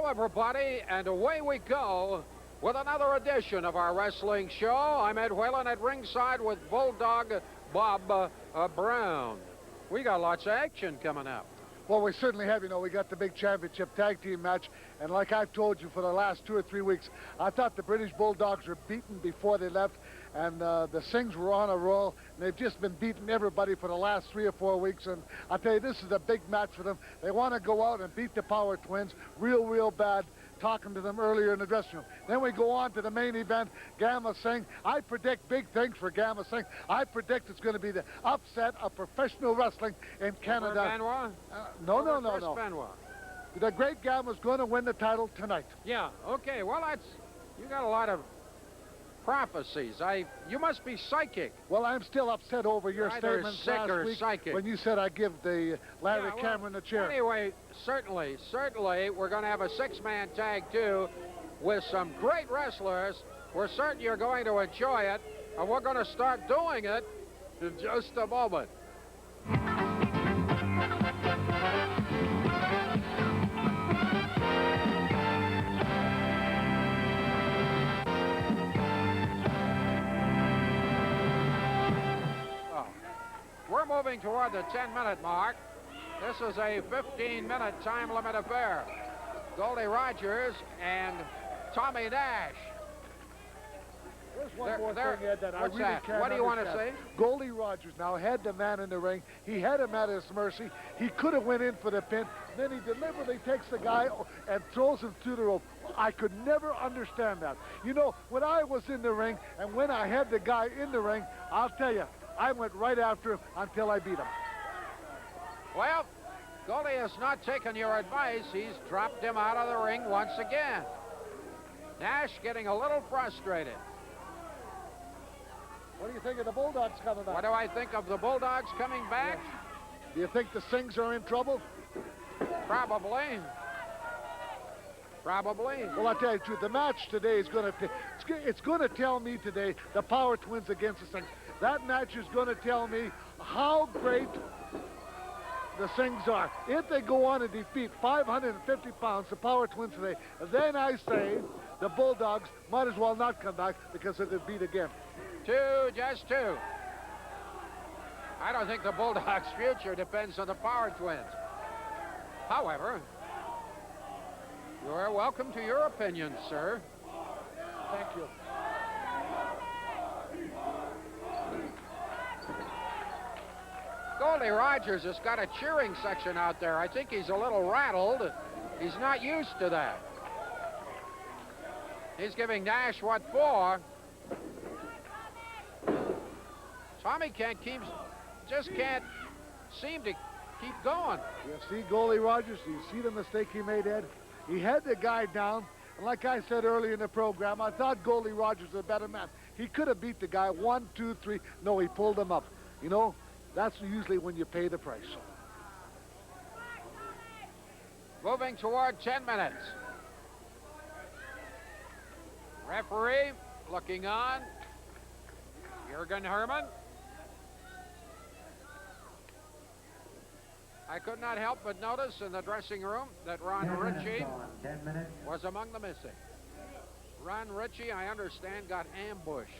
Hello, everybody, and away we go with another edition of our wrestling show. I'm Ed Whalen at ringside with Bulldog Bob Brown. We got lots of action coming up. Well, we certainly have. You know, we got the big championship tag team match, and like I've told you for the last 2 or 3 weeks, I thought the British Bulldogs were beaten before they left, and the Sings were on a roll, and they've just been beating everybody for the last 3 or 4 weeks, and I'll tell you, this is a big match for them. They want to go out and beat the Power Twins real bad, talking to them earlier in the dressing room. Then we go on to the main event, Gamma Singh. I predict big things for Gamma Singh. I predict it's going to be the upset of professional wrestling in Canada. Benoit? No. Benoit. The great Gamma's going to win the title tonight. Yeah, okay, well, you got a lot of prophecies. You must be psychic. Well, I'm still upset over your Either statements sick last or week psychic. when you said I give the Larry Yeah, well, Cameron a chair. Anyway, certainly, we're going to have a six-man tag, too, with some great wrestlers. We're certain you're going to enjoy it, and we're going to start doing it in just a moment. We're moving toward the 10-minute mark. This is a 15-minute time limit affair. Goldie Rogers and Tommy Nash. There's one more thing, Ed, that I What's really that? can't What do you want to understand. say? Goldie Rogers now had the man in the ring. He had him at his mercy. He could have went in for the pin. Then he deliberately takes the guy and throws him to the rope. I could never understand that. You know, when I was in the ring and when I had the guy in the ring, I'll tell you, I went right after him until I beat him. Well, Goldie has not taken your advice. He's dropped him out of the ring once again. Nash getting a little frustrated. What do you think of the Bulldogs coming back? What do I think of the Bulldogs coming back? Do you think the Sings are in trouble? Probably. Well, I'll tell you the truth. The match today is going to it's going to tell me today the Power Twins against the Sings. That match is going to tell me how great the Sings are. If they go on and defeat 550 pounds, the Power Twins today, then I say the Bulldogs might as well not come back because they could beat again. Just two. I don't think the Bulldogs' future depends on the Power Twins. However, you're welcome to your opinion, sir. Thank you. Goldie Rogers has got a cheering section out there. I think he's a little rattled. He's not used to that. He's giving Nash what for. Tommy just can't seem to keep going. You see Goldie Rogers, you see the mistake he made, Ed? He had the guy down, and like I said earlier in the program, I thought Goldie Rogers was a better man. He could have beat the guy 1, 2, 3. No, he pulled him up. You know, that's usually when you pay the price. Moving toward 10 minutes. Referee looking on. Jürgen Hermann. I could not help but notice in the dressing room that Ron Ritchie was among the missing. Ron Ritchie, I understand, got ambushed.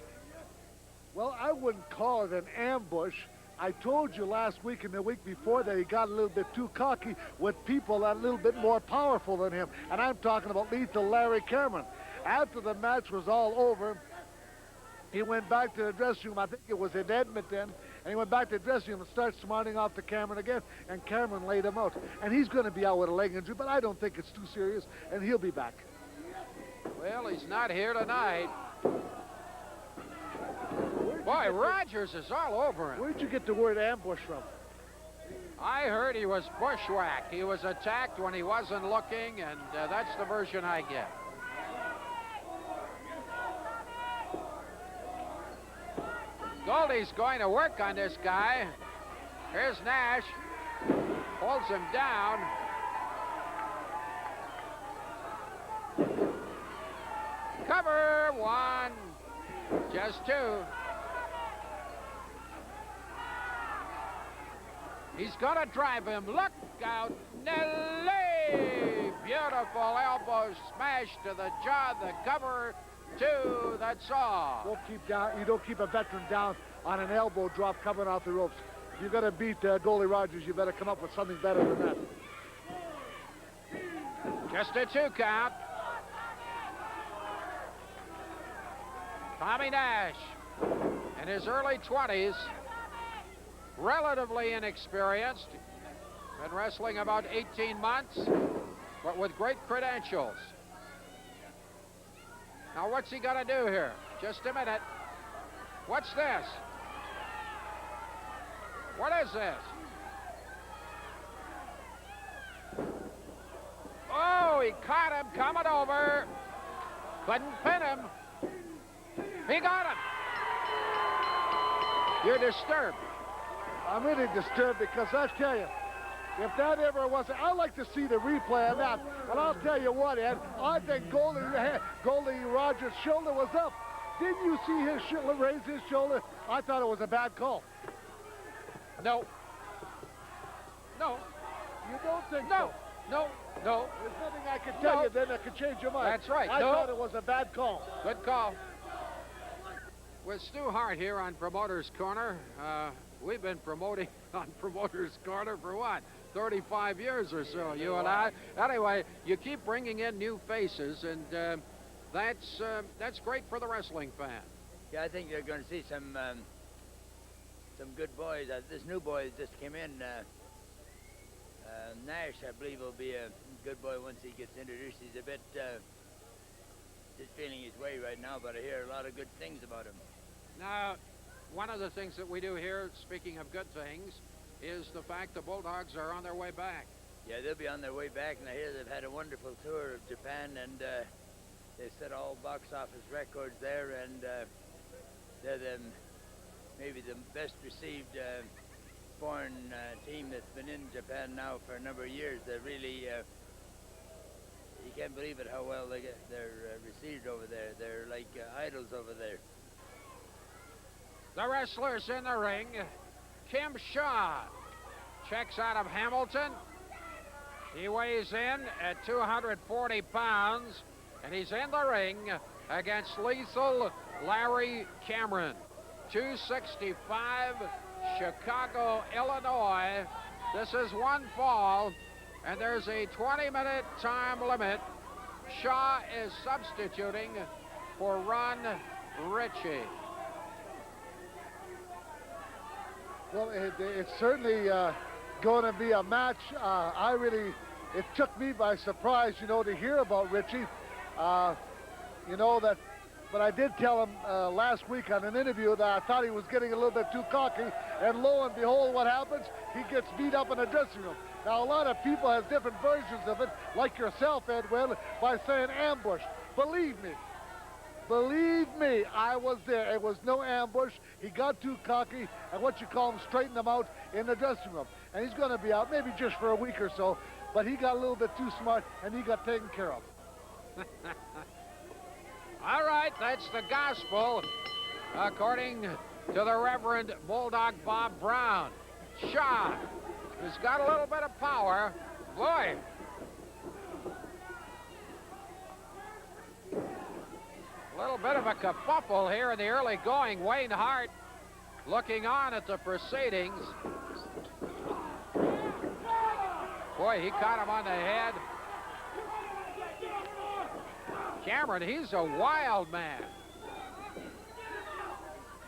Well, I wouldn't call it an ambush. I told you last week and the week before that he got a little bit too cocky with people that are a little bit more powerful than him. And I'm talking about lethal Larry Cameron. After the match was all over, he went back to the dressing room. I think it was in Edmonton. And he went back to the dressing room and started smarting off to Cameron again. And Cameron laid him out. And he's going to be out with a leg injury, but I don't think it's too serious. And he'll be back. Well, he's not here tonight. Boy, Rogers is all over him. Where'd you get the word ambush from? I heard he was bushwhacked. He was attacked when he wasn't looking, and that's the version I get. Goldie's going to work on this guy. Here's Nash. Holds him down. Cover 1. Just 2. He's going to drive him. Look out. Nelly Beautiful elbow smash to the jaw, the cover to the jaw. You don't keep a veteran down on an elbow drop coming off the ropes. If you're going to beat goalie Rogers, you better come up with something better than that. Just a 2 count. Tommy Nash, in his early 20s, relatively inexperienced, been wrestling about 18 months, but with great credentials. Now, what's he going to do here? Just a minute. What's this? What is this? Oh, he caught him coming over. Couldn't pin him. He got him. You're disturbed. I'm really disturbed because I tell you, if that ever was, I'd like to see the replay of that. But I'll tell you what, Ed, I think goalie Rogers' shoulder was up. Didn't you see his raise his shoulder? I thought it was a bad call. No. No. You don't think No. so? No. No. There's nothing I can tell you then that could change your mind. That's right. I thought it was a bad call. Good call. With Stu Hart here on Promoter's Corner, we've been promoting on Promoter's Corner for what? 35 years or so, you and I. Anyway, you keep bringing in new faces, and that's great for the wrestling fan. Yeah, I think you're going to see some good boys. This new boy just came in. Nash, I believe, will be a good boy once he gets introduced. He's a bit just feeling his way right now, but I hear a lot of good things about him. Now, one of the things that we do here, speaking of good things, is the fact the Bulldogs are on their way back. Yeah, they'll be on their way back, and I hear they've had a wonderful tour of Japan, and they've set all box office records there, and they're maybe the best received foreign team that's been in Japan now for a number of years. They're really, you can't believe it how well they're received over there. They're like idols over there. The wrestlers in the ring. Kim Shaw checks out of Hamilton. He weighs in at 240 pounds, and he's in the ring against lethal Larry Cameron. 265, Chicago, Illinois. This is one fall, and there's a 20-minute time limit. Shaw is substituting for Ron Ritchie. Well, it's certainly going to be a match. It took me by surprise, to hear about Ritchie. But I did tell him last week on an interview that I thought he was getting a little bit too cocky, and lo and behold, what happens? He gets beat up in the dressing room. Now, a lot of people have different versions of it, like yourself, Edwin, by saying ambush. Believe me, I was there. It was no ambush. He got too cocky, and straightened him out in the dressing room. And he's going to be out maybe just for a week or so, but he got a little bit too smart, and he got taken care of. All right, that's the gospel, according to the Reverend Bulldog Bob Brown. Shaw, who's got a little bit of power. Boy. A little bit of a kerfuffle here in the early going. Wayne Hart looking on at the proceedings. Boy, he caught him on the head. Cameron, he's a wild man.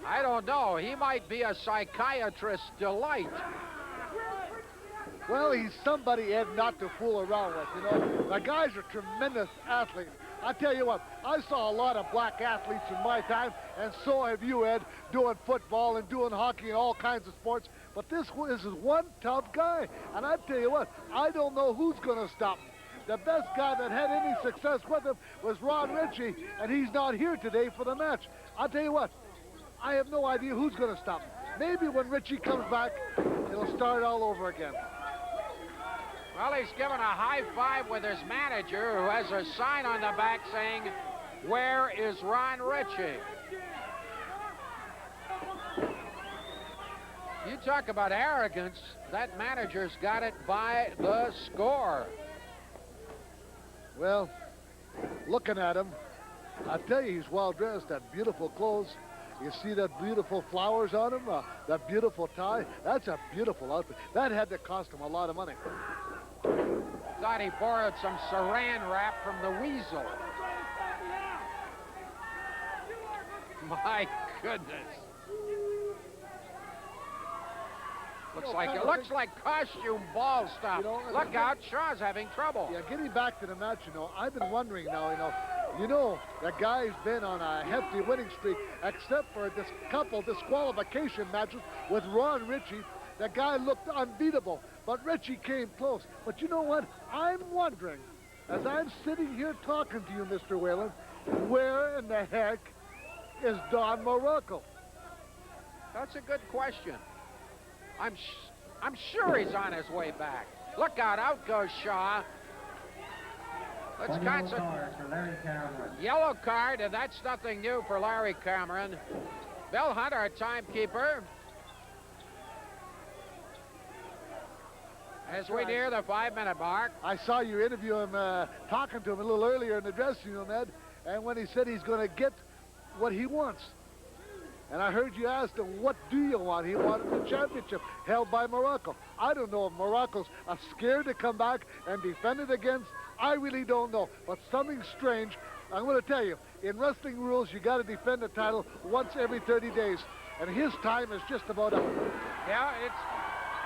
I don't know. He might be a psychiatrist's delight. Well, he's somebody, Ed, not to fool around with, The guy's a tremendous athlete. I tell you what, I saw a lot of black athletes in my time, and so have you, Ed, doing football and doing hockey and all kinds of sports. But this is one tough guy. And I tell you what, I don't know who's going to stop him. The best guy that had any success with him was Ron Ritchie, and he's not here today for the match. I'll tell you what, I have no idea who's going to stop him. Maybe when Ritchie comes back, it'll start all over again. Well, he's given a high five with his manager, who has a sign on the back saying, "Where is Ron Ritchie?" You talk about arrogance, that manager's got it by the score. Well, looking at him, I tell you, he's well dressed. That beautiful clothes. You see that beautiful flowers on him, that beautiful tie. That's a beautiful outfit. That had to cost him a lot of money. Thought he borrowed some saran wrap from the weasel. My goodness. Looks like costume ball stuff. Look out, Shaw's having trouble. Yeah, getting back to the match, I've been wondering now, that guy's been on a hefty winning streak, except for this couple disqualification matches with Ron Ritchie. That guy looked unbeatable, but Ritchie came close. But you know what? I'm wondering, as I'm sitting here talking to you, Mr. Whalen, where in the heck is Don Morocco? That's a good question. I'm sure he's on his way back. Look out goes Shaw. Let's concentrate. Yellow card, and that's nothing new for Larry Cameron. Bill Hunt, our timekeeper. As we near the 5-minute mark. I saw you interview him, talking to him a little earlier in the dressing room, Ed, and when he said he's going to get what he wants. And I heard you ask him, what do you want? He wanted the championship held by Morocco. I don't know if Morocco's scared to come back and defend it against. I really don't know. But something strange, I'm going to tell you, in wrestling rules, you got to defend the title once every 30 days. And his time is just about up. Yeah, it's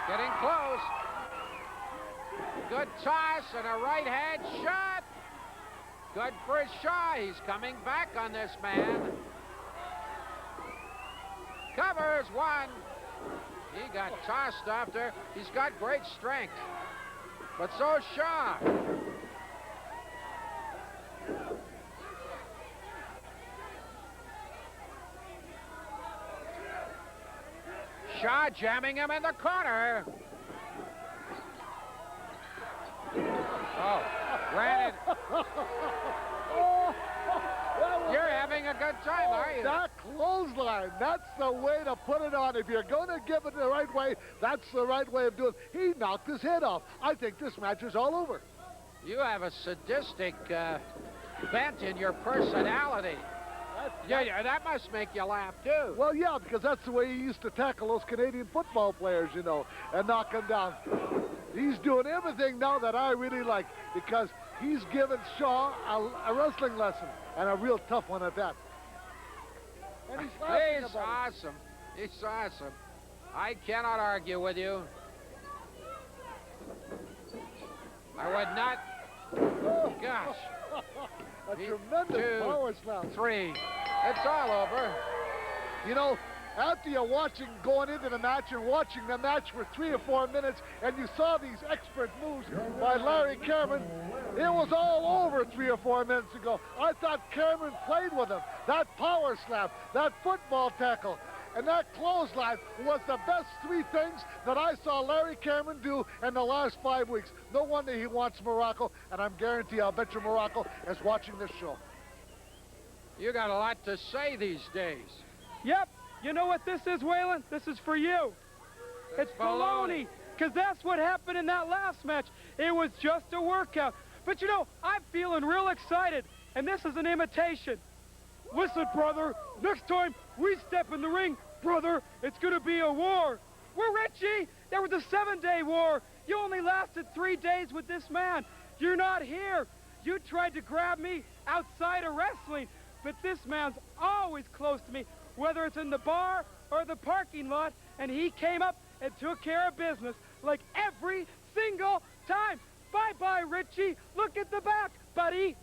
getting close. Good toss and a right-hand shot. Good for Shaw. He's coming back on this man. Covers one. He got tossed after. He's got great strength. But so Shaw. Shaw jamming him in the corner. Oh, ran it. You're having a good time, are you? That clothesline, that's the way to put it on. If you're going to give it the right way, that's the right way of doing it. He knocked his head off. I think this match is all over. You have a sadistic bent in your personality. Yeah, that must make you laugh, too. Well, yeah, because that's the way he used to tackle those Canadian football players, and knock them down. He's doing everything now that I really like, because he's given Shaw a wrestling lesson, and a real tough one at that. And he's laughing about it. Awesome. He's awesome. I cannot argue with you. I would not. Oh. Gosh. A tremendous power slam. 3. It's all over. After you're going into the match and watching the match for 3 or 4 minutes, and you saw these expert moves by Larry Cameron, it was all over 3 or 4 minutes ago. I thought Cameron played with him. That power slam, that football tackle, and that clothesline was the best 3 things that I saw Larry Cameron do in the last 5 weeks. No wonder he wants Morocco, and I'm guaranteed I'll bet you Morocco is watching this show. You got a lot to say these days. Yep. You know what this is, Whalen? This is for you. It's baloney. Because that's what happened in that last match. It was just a workout. But I'm feeling real excited. And this is an imitation. Listen, brother, next time we step in the ring, brother, it's going to be a war. We're Richie. There was a 7-day war. You only lasted 3 days with this man. You're not here. You tried to grab me outside of wrestling. But this man's always close to me, whether it's in the bar or the parking lot, and he came up and took care of business like every single time. Bye-bye, Richie. Look at the back, buddy.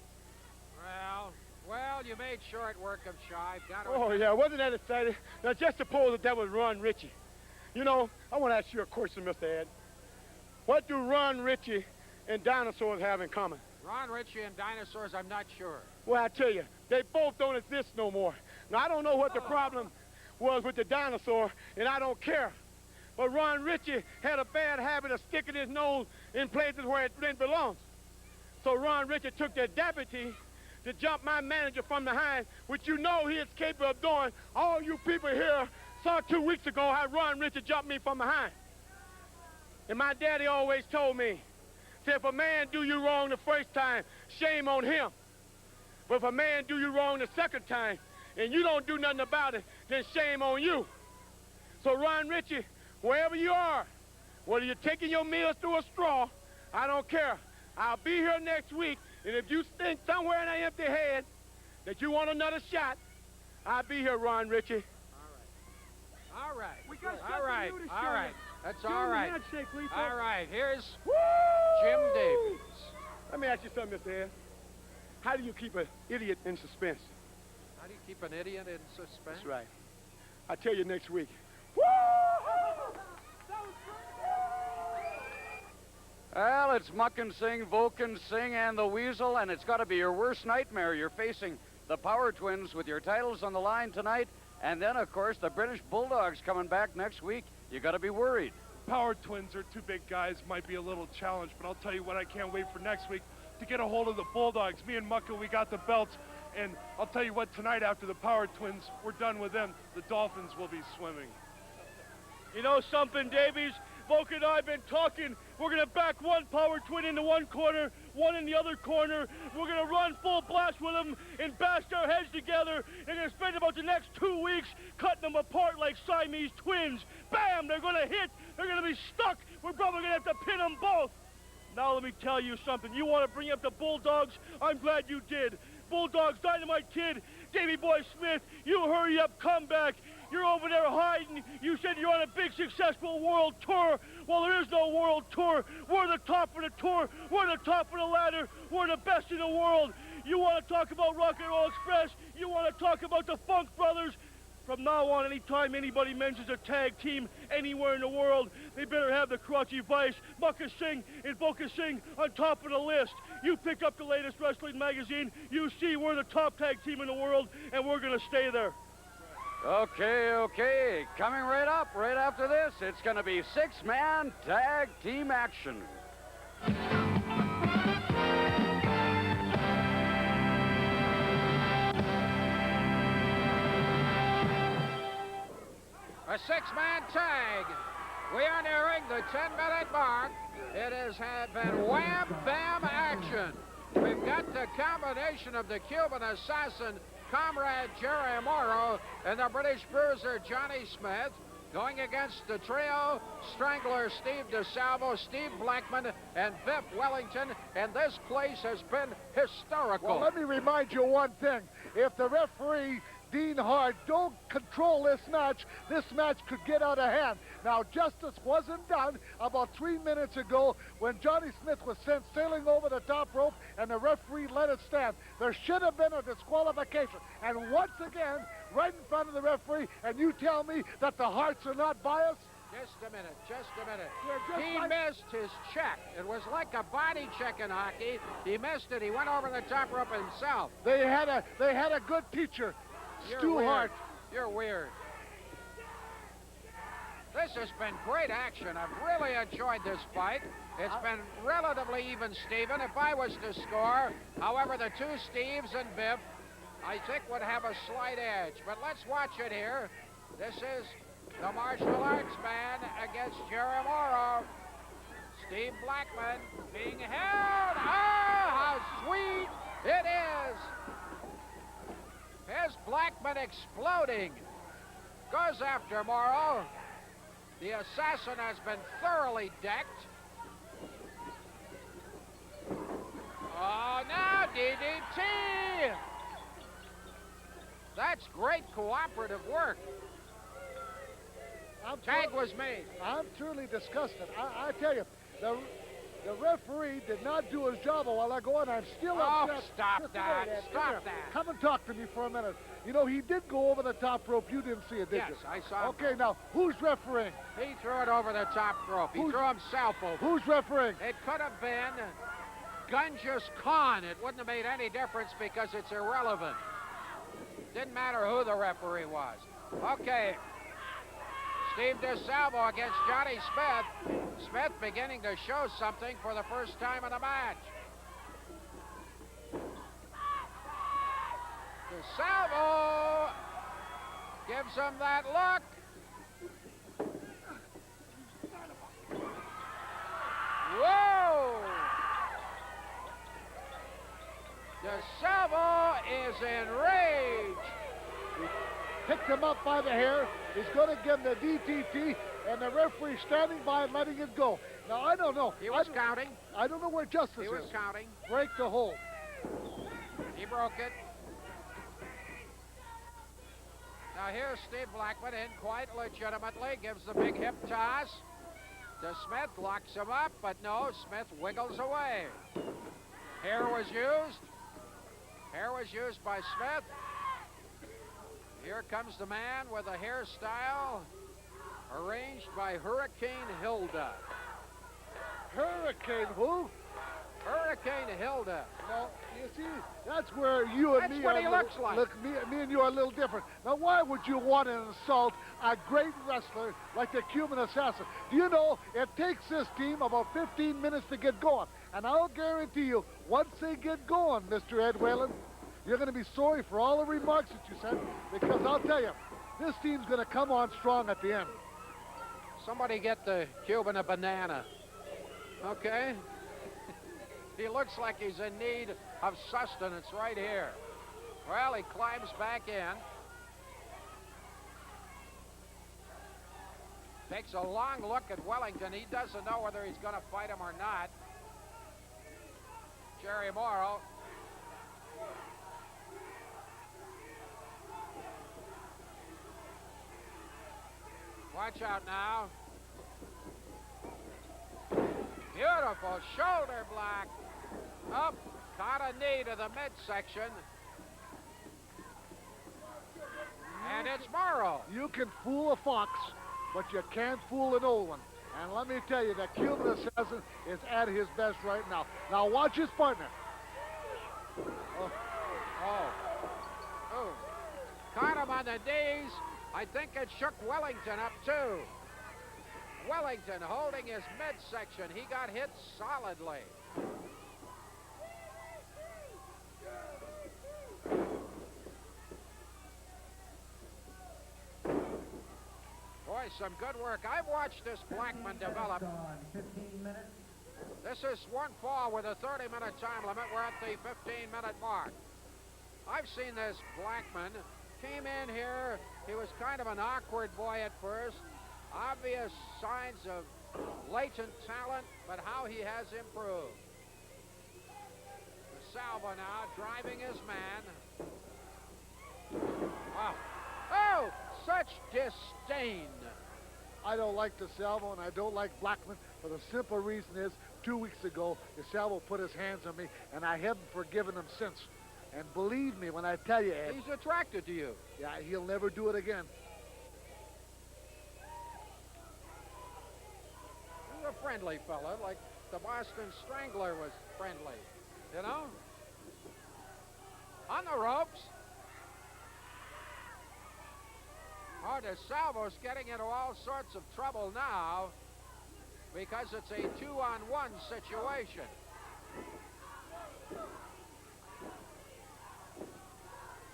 Well, you made short work of Shaw. Oh, yeah, wasn't that exciting? Now, just suppose that was Ron Ritchie. I want to ask you a question, Mr. Ed. What do Ron Ritchie and dinosaurs have in common? Ron Ritchie and dinosaurs, I'm not sure. Well, I tell you, they both don't exist no more. Now, I don't know what the problem was with the dinosaur, and I don't care. But Ron Ritchie had a bad habit of sticking his nose in places where it didn't belong. So Ron Ritchie took that deputy to jump my manager from behind, which he is capable of doing. All you people here saw 2 weeks ago how Ron Ritchie jumped me from behind. And my daddy always told me, said, if a man do you wrong the first time, shame on him. But if a man do you wrong the second time and you don't do nothing about it, then shame on you. So Ron Ritchie, wherever you are, whether you're taking your meals through a straw, I don't care. I'll be here next week, and if you think somewhere in that empty head that you want another shot, I'll be here, Ron Ritchie. All right. We got All right. something new to All show right. you. That's Give all him a right. handshake, Lethal. All right. Here's Woo! Jim Davies. Let me ask you something, Mr. Ed. How do you keep an idiot in suspense? How do you keep an idiot in suspense? That's right. I'll tell you next week. Well, it's Muckin Sing, Vulcan Sing, and the Weasel, and it's got to be your worst nightmare. You're facing the Power Twins with your titles on the line tonight, and then, of course, the British Bulldogs coming back next week. You got to be worried. Power Twins are two big guys, might be a little challenge, but I'll tell you what, I can't wait for next week to get a hold of the Bulldogs. Me and Mucka, we got the belts, and I'll tell you what, tonight after the Power Twins, we're done with them. The Dolphins will be swimming. You know something, Davies? Volk and I have been talking. We're going to back one Power Twin into one corner, one in the other corner. We're going to run full blast with them and bash their heads together. They're going to spend about the next 2 weeks cutting them apart like Siamese twins. Bam! They're going to hit. They're going to be stuck. We're probably going to have to pin them both. Now let me tell you something. You want to bring up the Bulldogs? I'm glad you did. Bulldogs, Dynamite Kid, Davey Boy Smith, you hurry up, come back. You're over there hiding. You said you're on a big, successful world tour. Well, there is no world tour. We're the top of the tour. We're the top of the ladder. We're the best in the world. You want to talk about Rock and Roll Express? You want to talk about the Funk Brothers? From now on, anytime anybody mentions a tag team anywhere in the world, they better have the Karachi Vice, Mucka Singh, and Boca Singh on top of the list. You pick up the latest wrestling magazine, you see we're the top tag team in the world, and we're going to stay there. Okay. Coming right up, right after this, it's going to be six-man tag team action. A six-man tag. We are nearing the 10-minute mark. It has been wham-bam action. We've got the combination of the Cuban assassin, Comrade Jerry Morrow, and the British bruiser, Johnny Smith, going against the trio, Strangler Steve DeSalvo, Steve Blackman, and Biff Wellington, and this place has been historical. Well, let me remind you one thing. If the referee, Dean Hart, don't control this match could get out of hand. Now, justice wasn't done about 3 minutes ago when Johnny Smith was sent sailing over the top rope and the referee let it stand. There should have been a disqualification. And once again, right in front of the referee, and you tell me that the Harts are not biased? Just a minute. Yeah, He missed his check. It was like a body check in hockey. He missed it. He went over the top rope himself. They had a good teacher, You're Stu weird. Hart. You're weird. This has been great action. I've really enjoyed this fight. It's been relatively even, Steven. If I was to score, however, the two Steves and Biff, I think would have a slight edge. But let's watch it here. This is the martial arts man against Jerry Morrow. Steve Blackman being held. Oh, how sweet it is. Here's Blackman exploding. Goes after Morrow. The assassin has been thoroughly decked. Oh, now DDT. That's great cooperative work. Tag was made. I'm truly disgusted. I tell you, the referee did not do his job a while ago, and I'm still upset. Stop Just a that. minute, Ed. Stop Come here. that. Come and talk to me for a minute. You know, he did go over the top rope. You didn't see it, did Yes, you? I saw him. Okay, now, who's refereeing? He threw it over the top rope. He threw himself over. Who's refereeing? It could have been Gunjus Khan. It wouldn't have made any difference because it's irrelevant. Didn't matter who the referee was. Okay. Steve DeSalvo against Johnny Smith. Smith beginning to show something for the first time in the match. DeSalvo gives him that look. Whoa! DeSalvo is enraged. Picked him up by the hair. He's going to give him the DTT, and the referee standing by and letting it go. Now, I don't know. He was counting. I don't know where justice He was is. counting. Break the hold. He broke it. Now here's Steve Blackman in quite legitimately. Gives the big hip toss to Smith. Locks him up, but no, Smith wiggles away. Hair was used. Hair was used by Smith. Here comes the man with a hairstyle arranged by Hurricane Hilda. Hurricane who? Hurricane Hilda. Now, you see, that's where you and That's me what are he looks like. me and you are a little different. Now, why would you want to insult a great wrestler like the Cuban Assassin? Do you know, it takes this team about 15 minutes to get going. And I'll guarantee you, once they get going, Mr. Ed Whalen, you're going to be sorry for all the remarks that you said, because I'll tell you, this team's going to come on strong at the end. Somebody get the Cuban a banana. Okay? He looks like he's in need of sustenance right here. Well, he climbs back in. Takes a long look at Wellington. He doesn't know whether he's going to fight him or not. Jerry Morrow. Watch out now. Beautiful shoulder block. Up, caught a knee to the midsection. And it's Morrow. You can fool a fox, but you can't fool an old one. And let me tell you, the Cuban Assassin is at his best right now. Now watch his partner. Oh. Caught him on the knees. I think it shook Wellington up too. Wellington holding his midsection. He got hit solidly. Boy, some good work. I've watched this Blackman develop. 15 minutes. This is one fall with a 30-minute time limit. We're at the 15-minute mark. I've seen this Blackman. Came in here. He was kind of an awkward boy at first. Obvious signs of latent talent, but how he has improved. DeSalvo now driving his man. Wow. Oh, such disdain. I don't like DeSalvo and I don't like Blackman for the simple reason is 2 weeks ago, DeSalvo put his hands on me and I haven't forgiven him since. And believe me when I tell you, Ed, He's attracted to you. yeah, he'll never do it again. He's a friendly fella, like the Boston Strangler was friendly, you know? On the ropes. Oh, DeSalvo's getting into all sorts of trouble now because it's a 2-on-1 situation.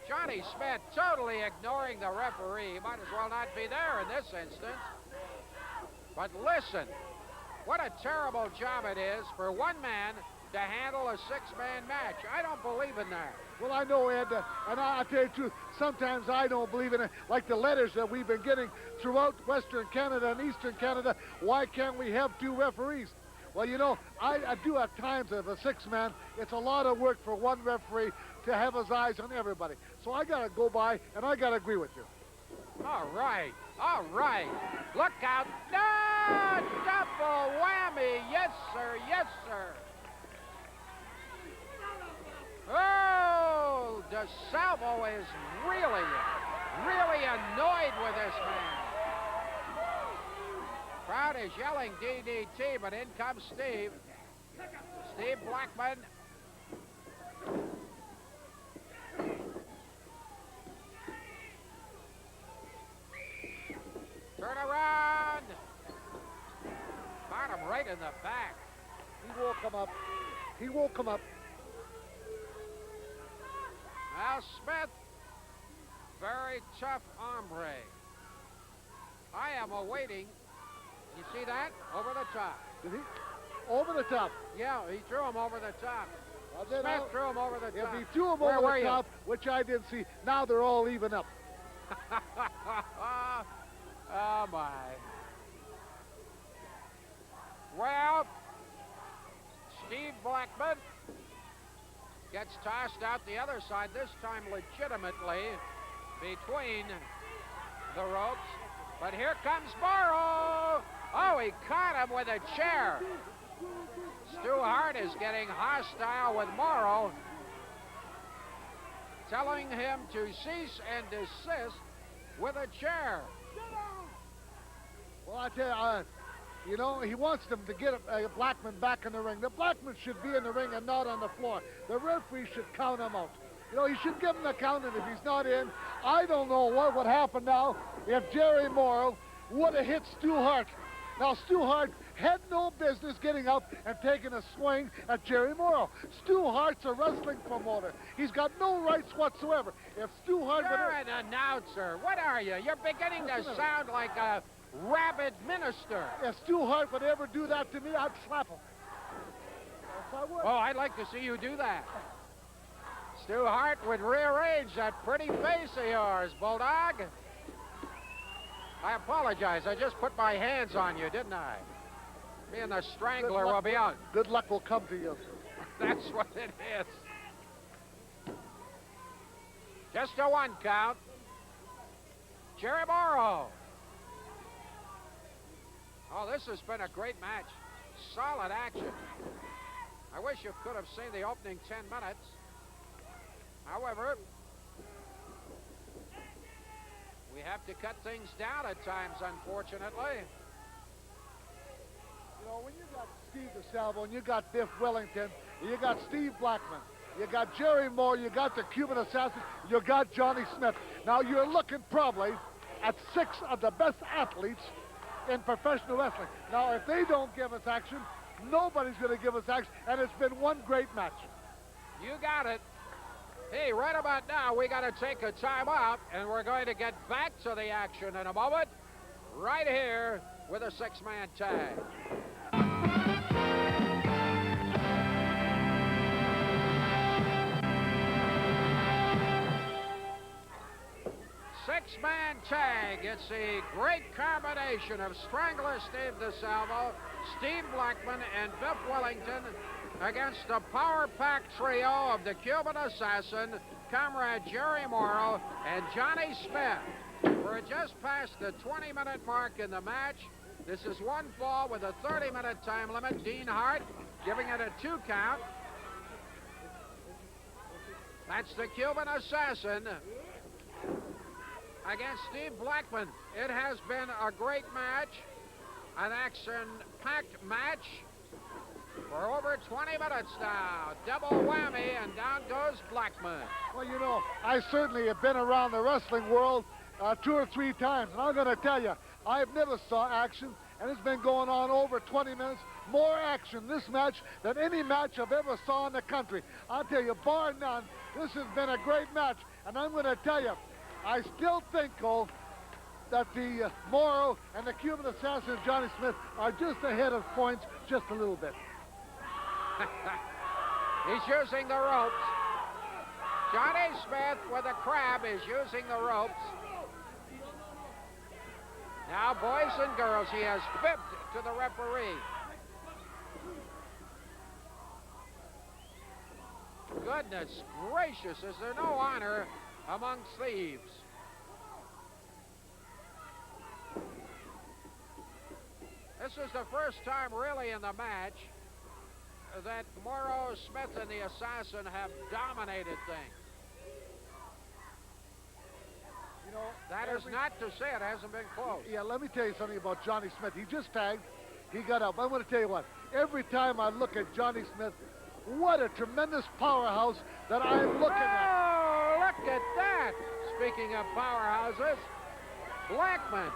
Johnny Smith totally ignoring the referee. He might as well not be there in this instance. But listen, what a terrible job it is for one man to handle a six-man match. I don't believe in that. Well, I know, Ed, and I'll tell you the truth, sometimes I don't believe in it, like the letters that we've been getting throughout Western Canada and Eastern Canada. Why can't we have two referees? Well, you know, I do at times as a six-man, it's a lot of work for one referee to have his eyes on everybody. So I got to go by, and I got to agree with you. All right, all right. Look out. No, double whammy. Yes, sir, yes, sir. Oh, DeSalvo is really annoyed with this man. Crowd is yelling DDT, but in comes Steve. Steve Blackman. Turn around. Caught him right in the back. He won't come up. He won't come up. Now Smith, very tough hombre. I am awaiting. You see that? Over the top. Did he? Over the top. Yeah, he threw him over the top. Well, then Smith threw him over the if top. he threw him Where over were the you? top, which I didn't see, now they're all even up. Oh, my. Well, Steve Blackman gets tossed out the other side, this time legitimately between the ropes. But here comes Morrow. Oh, he caught him with a chair. Stu Hart is getting hostile with Morrow, telling him to cease and desist with a chair. Well, I tell you, he wants them to get Blackman back in the ring. The Blackman should be in the ring and not on the floor. The referee should count him out. He should give him the count, and if he's not in, I don't know what would happen now if Jerry Morrow would have hit Stu Hart. Now, Stu Hart had no business getting up and taking a swing at Jerry Morrow. Stu Hart's a wrestling promoter. He's got no rights whatsoever. If Stu Hart You're an announcer. What are you? You're beginning to sound like a rabid minister. If Stu Hart would ever do that to me, I'd slap him. Yes, I would. Oh, I'd like to see you do that. Stu Hart would rearrange that pretty face of yours, Bulldog. I apologize. I just put my hands on you, didn't I? Me and the Strangler will be out. Good luck will come to you. That's what it is. Just a 1 count. Jerry Morrow. Oh, this has been a great match. Solid action. I wish you could have seen the opening 10 minutes. However, we have to cut things down at times, unfortunately. When you got Steve DeSalvo and you got Biff Wellington, you got Steve Blackman, you got Jerry Moore, you got the Cuban Assassin, you got Johnny Smith. Now you're looking probably at 6 of the best athletes in professional wrestling. Now if they don't give us action, nobody's going to give us action, and it's been one great match. You got it. Hey, right about now, we got to take a time out, and we're going to get back to the action in a moment, right here with a 6-man tag. Six-man tag. It's a great combination of Strangler Steve DeSalvo, Steve Blackman, and Biff Wellington against the power-packed trio of the Cuban Assassin, Comrade Jerry Morrow, and Johnny Smith. We're just past the 20-minute mark in the match. This is one fall with a 30-minute time limit. Dean Hart giving it a 2 count. That's the Cuban Assassin against Steve Blackman. It has been a great match, an action-packed match for over 20 minutes now. Double whammy, and down goes Blackman. Well, I certainly have been around the wrestling world 2 or 3 times, and I'm going to tell you, I've never saw action, and it's been going on over 20 minutes. More action this match than any match I've ever saw in the country. I'll tell you, bar none, this has been a great match, and I'm going to tell you, I still think, Cole, that the Morrow and the Cuban Assassin, Johnny Smith, are just ahead of points just a little bit. He's using the ropes. Johnny Smith with a crab is using the ropes. Now, boys and girls, he has fibbed to the referee. Goodness gracious, is there no honor among thieves? This is the first time really in the match that Morrow, Smith, and the Assassin have dominated things. That is not to say it hasn't been close. Yeah, let me tell you something about Johnny Smith. He just tagged. He got up. I'm going to tell you what. Every time I look at Johnny Smith, what a tremendous powerhouse that I'm looking at. Oh, look at that. Speaking of powerhouses, Blackman,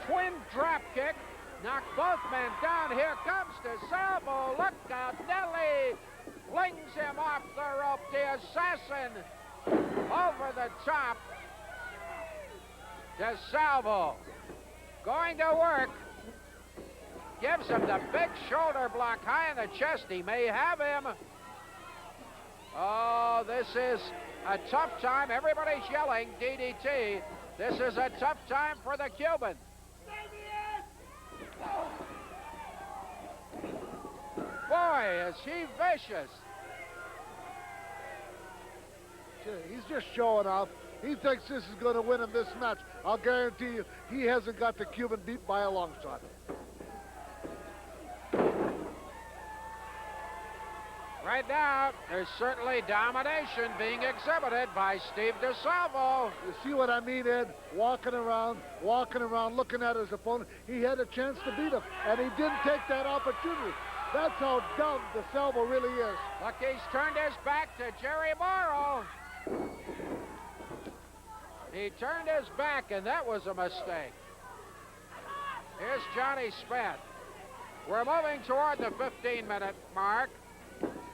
twin drop kick, knocked both men down. Here comes DeSalvo. Look out, Nelly flings him off the rope. The Assassin over the top. DeSalvo going to work. Gives him the big shoulder block high in the chest. He may have him. Oh, this is a tough time. Everybody's yelling DDT. This is a tough time for the Cuban. Boy, is he vicious. He's just showing off. He thinks this is going to win him this match. I'll guarantee you, he hasn't got the Cuban beat by a long shot. Right now, there's certainly domination being exhibited by Steve DeSalvo. You see what I mean, Ed? Walking around, looking at his opponent. He had a chance to beat him, and he didn't take that opportunity. That's how dumb DeSalvo really is. Look, he's turned his back to Jerry Morrow. He turned his back, and that was a mistake. Here's Johnny Smith. We're moving toward the 15-minute mark.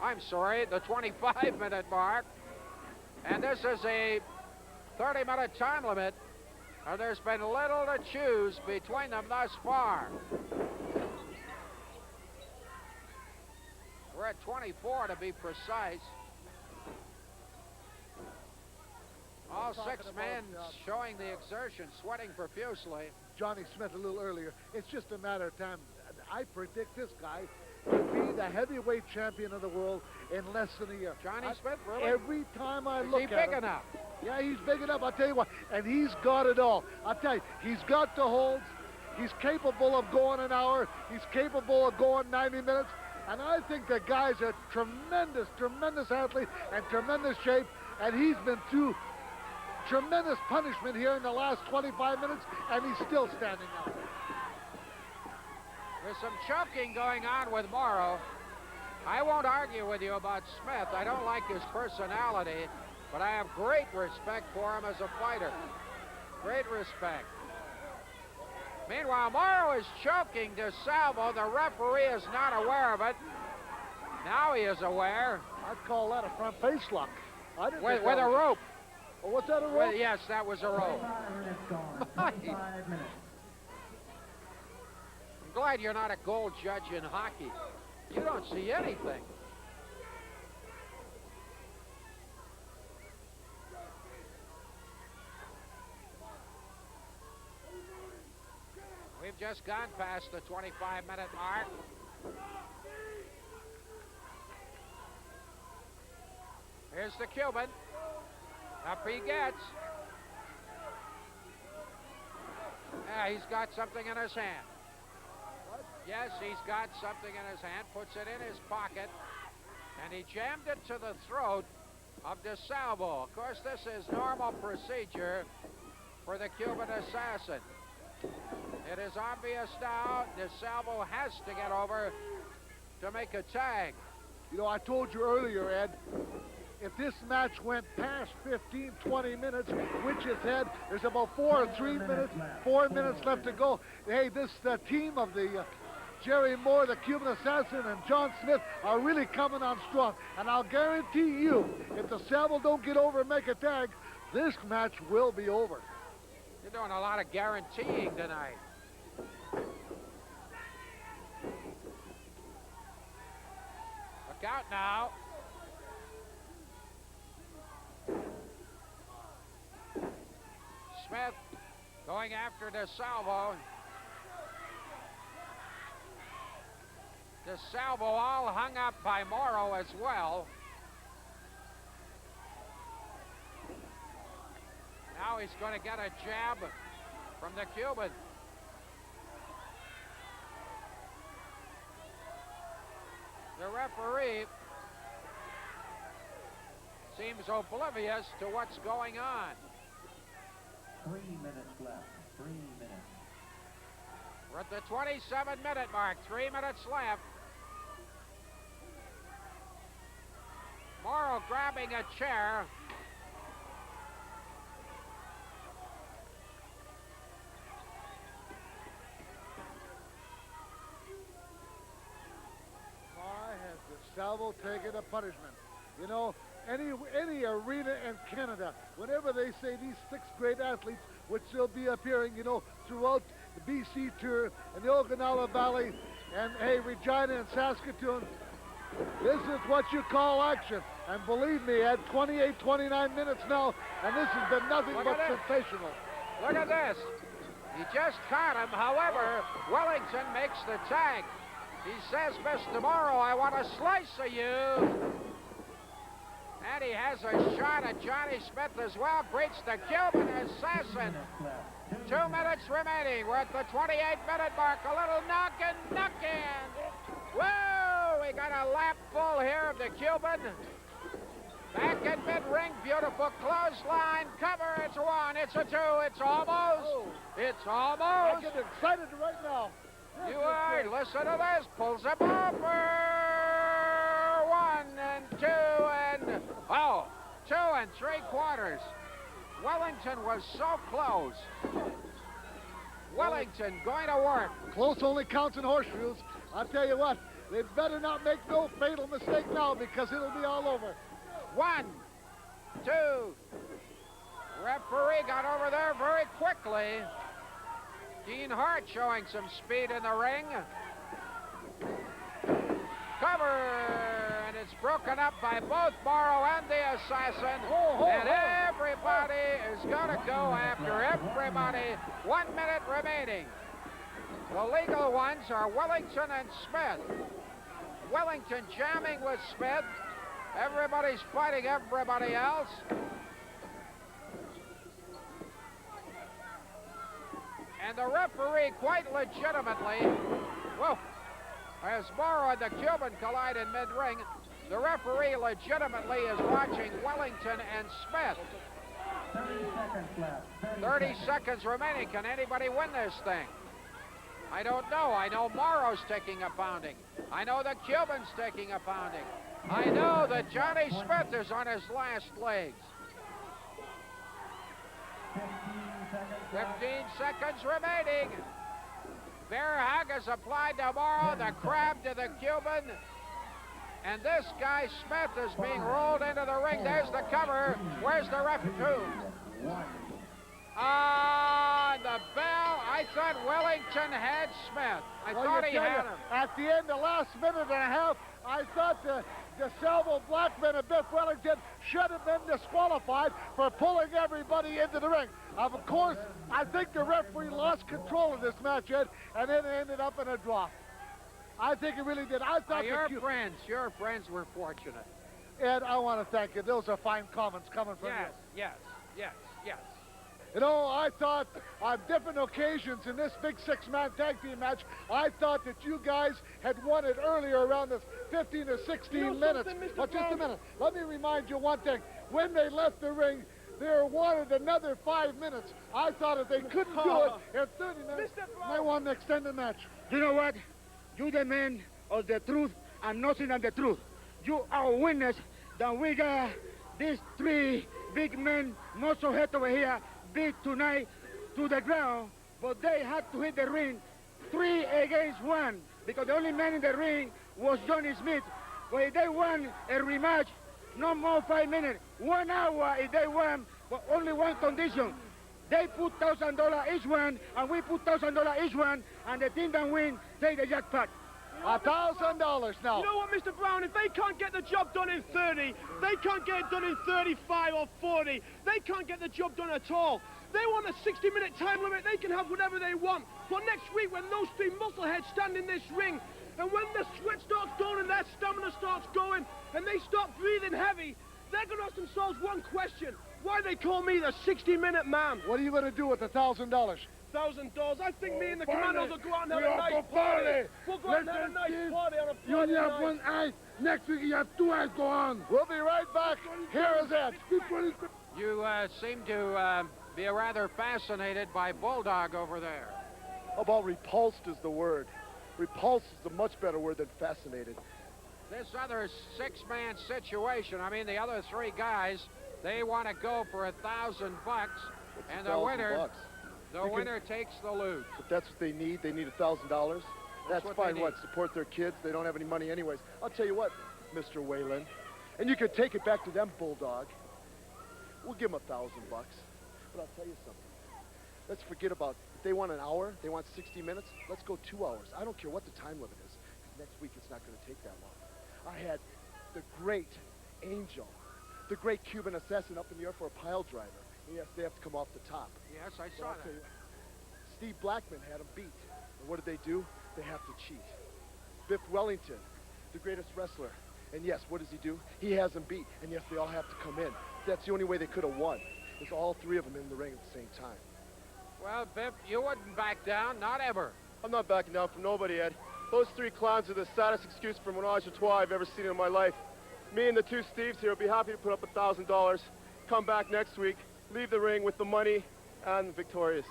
I'm sorry, the 25-minute mark. And this is a 30-minute time limit. And there's been little to choose between them thus far. We're at 24 to be precise. All six men showing the exertion, sweating profusely. Johnny Smith a little earlier. It's just a matter of time. I predict this guy to be the heavyweight champion of the world in less than a year. Johnny Smith, really? Every time I look at him. Is he big enough? Yeah, he's big enough. I'll tell you what. And he's got it all. I'll tell you, he's got the holds. He's capable of going an hour. He's capable of going 90 minutes. And I think the guy's a tremendous, tremendous athlete and tremendous shape. And he's been through tremendous punishment here in the last 25 minutes, and he's still standing out. There's some choking going on with Morrow. I won't argue with you about Smith. I don't like his personality, but I have great respect for him as a fighter. Great respect. Meanwhile, Morrow is choking DeSalvo. The referee is not aware of it. Now he is aware. I'd call that a front face lock. With a rope. Oh, what's that, a rope? Well, yes, that was a rope. 5 minutes. I'm glad you're not a gold judge in hockey. You don't see anything. We've just gone past the 25-minute mark. Here's the Cuban. Up he gets. Yeah, he's got something in his hand. Yes, he's got something in his hand, puts it in his pocket, and he jammed it to the throat of DeSalvo. Of course, this is normal procedure for the Cuban assassin. It is obvious now DeSalvo has to get over to make a tag. You know, I told you earlier, Ed, if this match went past 15, 20 minutes, which it had, there's about 4 minutes left to go. Hey, the team of the Jerry Moore, the Cuban assassin, and John Smith are really coming on strong. And I'll guarantee you, if DeSalvo don't get over and make a tag, this match will be over. You're doing a lot of guaranteeing tonight. Look out now. Smith going after DeSalvo. DeSalvo all hung up by Morrow as well. Now he's going to get a jab from the Cuban. The referee seems oblivious to what's going on. 3 minutes left. 3 minutes. We're at the 27-minute mark. 3 minutes left. Morrow grabbing a chair. Why has DeSalvo taken a punishment? You know, any arena in Canada, whenever they say these 6 great athletes, which will be appearing, you know, throughout the BC Tour and the Okanawa Valley and, hey, Regina and Saskatoon, This is what you call action. And believe me, at 28, 29 minutes now, and this has been nothing Look but at this. sensational. Look at this. He just caught him. However, Wellington makes the tag. He says, Mr. Morrow, I want a slice of you. And he has a shot at Johnny Smith as well. Breaks the Cuban assassin. 2 minutes remaining. We're at the 28-minute mark. A little knock in. Whoa! We got a lap full here of the Cuban. Back in mid-ring. Beautiful clothesline. Cover. It's 1. It's a 2. It's almost. It's I'm almost. getting excited right now. You are. Listen to this. Pulls him over. 1 and 2 and 2 3/4. Wellington was so close. Wellington going to work. Close only counts in horseshoes. I'll tell you what, they better not make no fatal mistake now because it'll be all over. 1, 2. Referee got over there very quickly. Dean Hart showing some speed in the ring. Cover, and it's broken up by both Morrow and the Assassin. And everybody is going to go after everybody. 1 minute remaining. The legal ones are Wellington and Smith. Wellington jamming with Smith. Everybody's fighting everybody else. And the referee quite legitimately, as Morrow and the Cuban collide in mid-ring, the referee legitimately is watching Wellington and Smith. 30 seconds left. 30 seconds remaining. Can anybody win this thing? I don't know. I know Morrow's taking a pounding. I know the Cuban's taking a pounding. I know that Johnny Smith is on his last legs. 15 seconds remaining. Bear hug is applied to Morrow, the crab to the Cuban. And this guy, Smith, is being rolled into the ring. There's the cover. Where's the ref? 2. The bell. I thought Wellington had Smith. I thought he had him. At the end, the last minute and a half, I thought the DeSalvo Blackman and Biff Wellington should have been disqualified for pulling everybody into the ring. Of course, I think the referee lost control of this match, Ed, and it ended up in a draw. I think it really did. I thought your friends were fortunate. Ed, I want to thank you. Those are fine comments coming from you. Yes. You know, I thought on different occasions in this big 6-man tag team match, I thought that you guys had won it earlier around the 15 or 16 minutes. But just a minute, let me remind you one thing. When they left the ring, they wanted another 5 minutes. I thought if they couldn't do it in 30 minutes, they wanted to extend the match. You know what? You the man of the truth and nothing but the truth. You are witness that we got these 3 big men, muscle head over here, beat tonight to the ground, but they had to hit the ring 3 against 1 because the only man in the ring was Johnny Smith. Well, if they won a rematch, no more 5 minutes, 1 hour if they won, but only one condition. They put $1,000 each one, and we put $1,000 each one, and the team that win take the jackpot. $1,000 now. You know what, Mr. Brown? If they can't get the job done in 30, they can't get it done in 35 or 40. They can't get the job done at all. They want a 60-minute time limit. They can have whatever they want. But next week, when those 3 muscleheads stand in this ring, and when the sweat starts going and their stamina starts going, and they start breathing heavy, they're going to ask themselves one question. Why they call me the 60-minute man? What are you going to do with the $1,000? $1,000. I think me and the commandos will go out and have a nice party. We'll go out and have a nice party on a Friday You only have night. 1 eye. Next week you have 2 eyes go on. We'll be right back. Here is Ed. You seem to be rather fascinated by Bulldog over there. How about repulsed is the word? Repulsed is a much better word than fascinated. This other 6-man situation, I mean, the other 3 guys, they want to go for $1,000, and the winner, winner takes the loot. But that's what they need. They need $1,000. That's what fine. they What? need. Support their kids. They don't have any money anyways. I'll tell you what, Mr. Whalen, and you could take it back to them, Bulldog. We'll give them $1,000. But I'll tell you something. Let's forget about, if they want an hour, they want 60 minutes, let's go 2 hours. I don't care what the time limit is. Next week it's not going to take that long. I had the great Angel, the great Cuban assassin up in the air for a pile driver. And yes, they have to come off the top. Yes, I But saw I'll that. tell you, Steve Blackman had him beat. And what did they do? They have to cheat. Biff Wellington, the greatest wrestler. And yes, what does he do? He has them beat. And yes, they all have to come in. That's the only way they could have won, is all three of them in the ring at the same time. Well, Biff, you wouldn't back down, not ever. I'm not backing down from nobody, Ed. Those three clowns are the saddest excuse for menage a trois I've ever seen in my life. Me and the two Steves here will be happy to put up $1,000, come back next week, leave the ring with the money and victorious.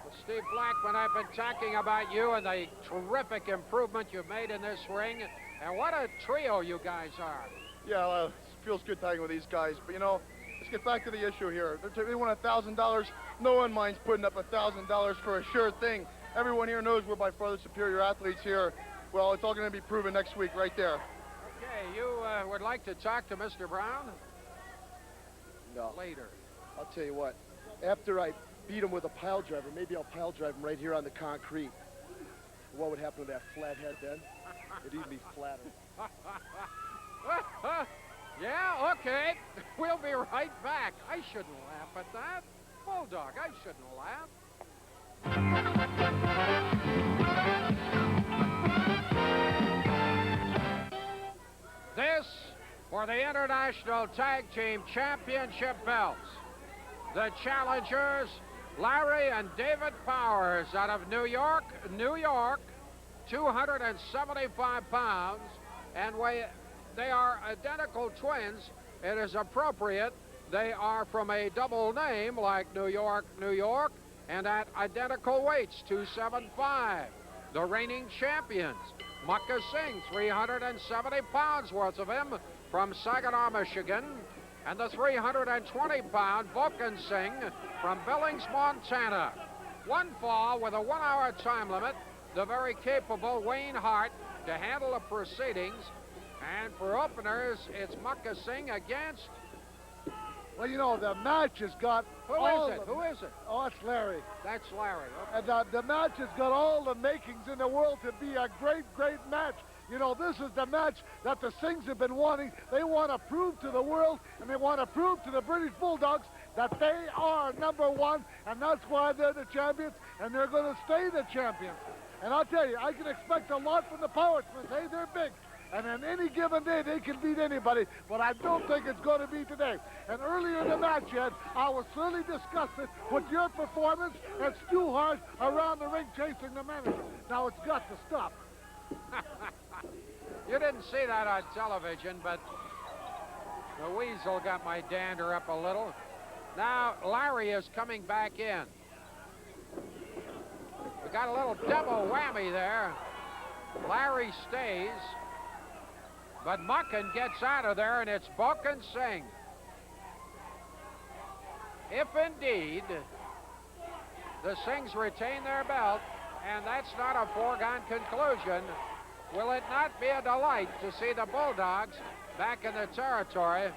Well, Steve Blackman, I've been talking about you and the terrific improvement you've made in this ring. And what a trio you guys are. Yeah, it feels good tagging with these guys, but you know, let's get back to the issue here. They want $1,000. No one minds putting up $1,000 for a sure thing. Everyone here knows we're by far the superior athletes here. Well, it's all going to be proven next week right there. Okay, you would like to talk to Mr. Brown? No. Later. I'll tell you what, after I beat him with a pile driver, maybe I'll pile drive him right here on the concrete. What would happen to that flat head then? It'd even be flatter. Yeah, okay. We'll be right back. I shouldn't laugh at that. Bulldog, I shouldn't laugh. This for the International Tag Team Championship belts. The challengers, Larry and David Powers out of New York, New York, 275 pounds, and they are identical twins. It is appropriate. They are from a double name like New York, New York, and at identical weights, 275. The reigning champions, Mucka Singh, 370 pounds worth of him from Saginaw, Michigan, and the 320-pound Vulcan Singh from Billings, Montana. One fall with a 1-hour time limit, the very capable Wayne Hart to handle the proceedings. And for openers, it's Mucka Singh against... Well, you know, the match has got Who is it? Oh, it's Larry. That's Larry. Okay. And the match has got all the makings in the world to be a great, great match. You know, this is the match that the Singhs have been wanting. They want to prove to the world, and they want to prove to the British Bulldogs that they are number one, and that's why they're the champions, and they're going to stay the champions. And I'll tell you, I can expect a lot from the Power Twins. Hey, they're big. And on any given day, they can beat anybody, but I don't think it's going to be today. And earlier in the match, Ed, I was certainly disgusted with your performance and Stu Hart around the ring chasing the manager. Now, it's got to stop. You didn't see that on television, but the weasel got my dander up a little. Now, Larry is coming back in. We got a little double whammy there. Larry stays. But Muckin gets out of there, and it's Vulcan Singh. If indeed the Singhs retain their belt, and that's not a foregone conclusion, will it not be a delight to see the Bulldogs back in the territory?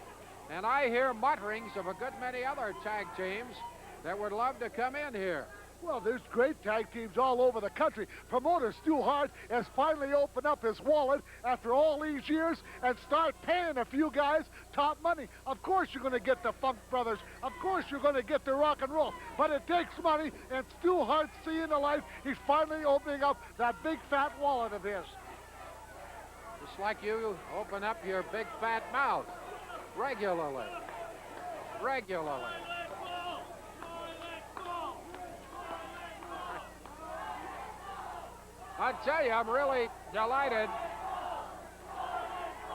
And I hear mutterings of a good many other tag teams that would love to come in here. Well, there's great tag teams all over the country. Promoter Stu Hart has finally opened up his wallet after all these years and start paying a few guys top money. Of course you're going to get the Funk Brothers. Of course you're going to get the rock and roll. But it takes money, and Stu Hart's seeing the light. He's finally opening up that big fat wallet of his. Just like you open up your big fat mouth regularly. I tell you, I'm really delighted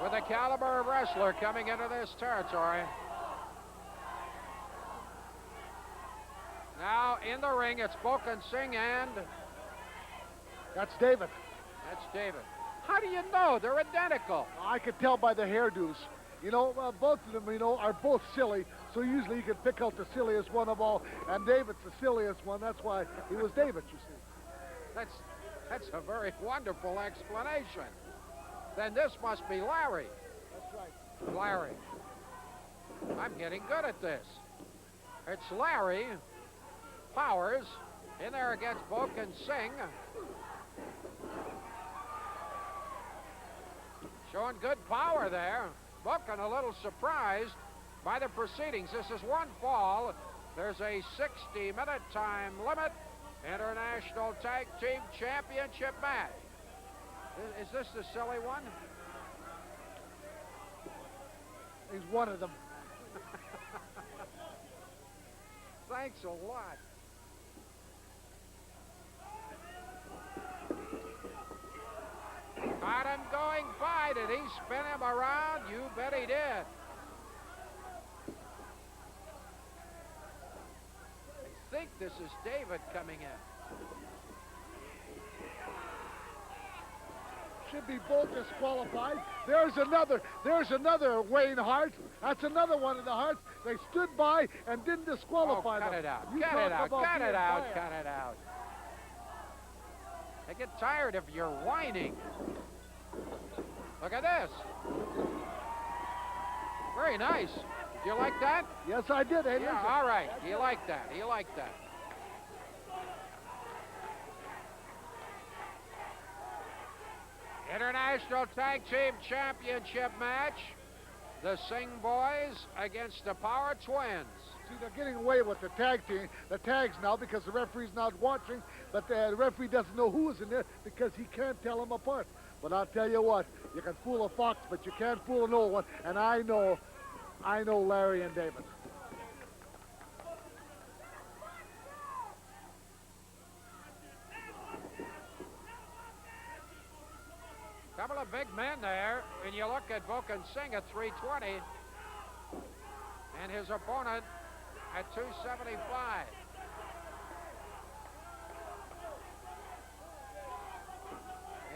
with the caliber of wrestler coming into this territory. Now, in the ring, it's Vulcan Singh and... That's David. That's David. How do you know? They're identical. I could tell by the hairdos. You know, both of them, you know, are both silly, so usually you can pick out the silliest one of all, and David's the silliest one. That's why he was David, you see. That's a very wonderful explanation. Then this must be Larry. That's right. Larry. I'm getting good at this. It's Larry Powers in there against Vulcan Singh. Showing good power there. Buchan a little surprised by the proceedings. This is one fall. There's a 60-minute time limit. International Tag Team Championship match. Is this the silly one? He's one of them. Thanks a lot. Got him going by. Did he spin him around? You bet he did. I think this is David coming in. Should be both disqualified. There's another Wayne Hart. That's another one of the Harts. They stood by and didn't disqualify them. Cut it out. You Cut talk it out. about Cut it being out. biased. Cut it out. I get tired of your whining. Look at this. Very nice. Do you like that? Yes, I did. Hey, Yeah, listen. all right. You like that. You like that. International Tag Team Championship match. The Singh Boys against the Power Twins. See, they're getting away with the tags now because the referee's not watching, but the referee doesn't know who is in there because he can't tell them apart. But I'll tell you what, you can fool a fox, but you can't fool an old one, and I know Larry and David. Couple of big men there, and you look at Volkan Singh at 320, and his opponent at 275.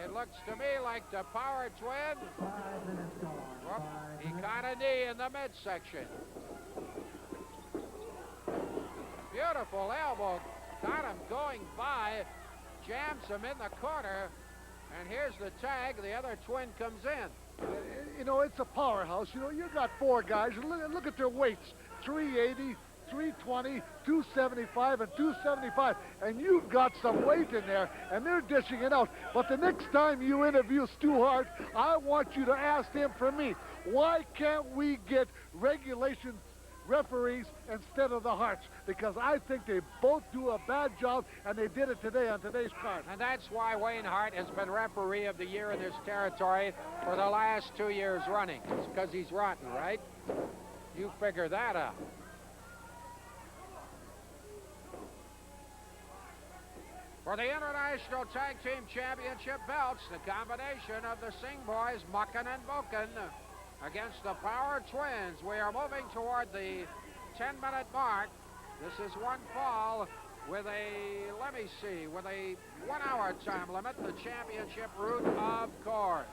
It looks to me like the Power Twin. 5 minutes gone. Whoop, 5 he minutes. got a knee in the midsection. Beautiful elbow. Got him going by. Jams him in the corner. And here's the tag. The other twin comes in. You know, it's a powerhouse. You know, you got four guys. Look at their weights. 380, 320, 275, and 275. And you've got some weight in there, and they're dishing it out. But the next time you interview Stu Hart, I want you to ask him from me, why can't we get regulation referees instead of the Harts? Because I think they both do a bad job, and they did it today on today's card. And that's why Wayne Hart has been referee of the year in this territory for the last 2 years running. It's because he's rotten, right? You figure that out. For the International Tag Team Championship belts, the combination of the Singh Boys, Muckin and Volkan, against the Power Twins. We are moving toward the 10-minute mark. This is one fall with a, let me see, with a 1 hour time limit, the championship route, of course.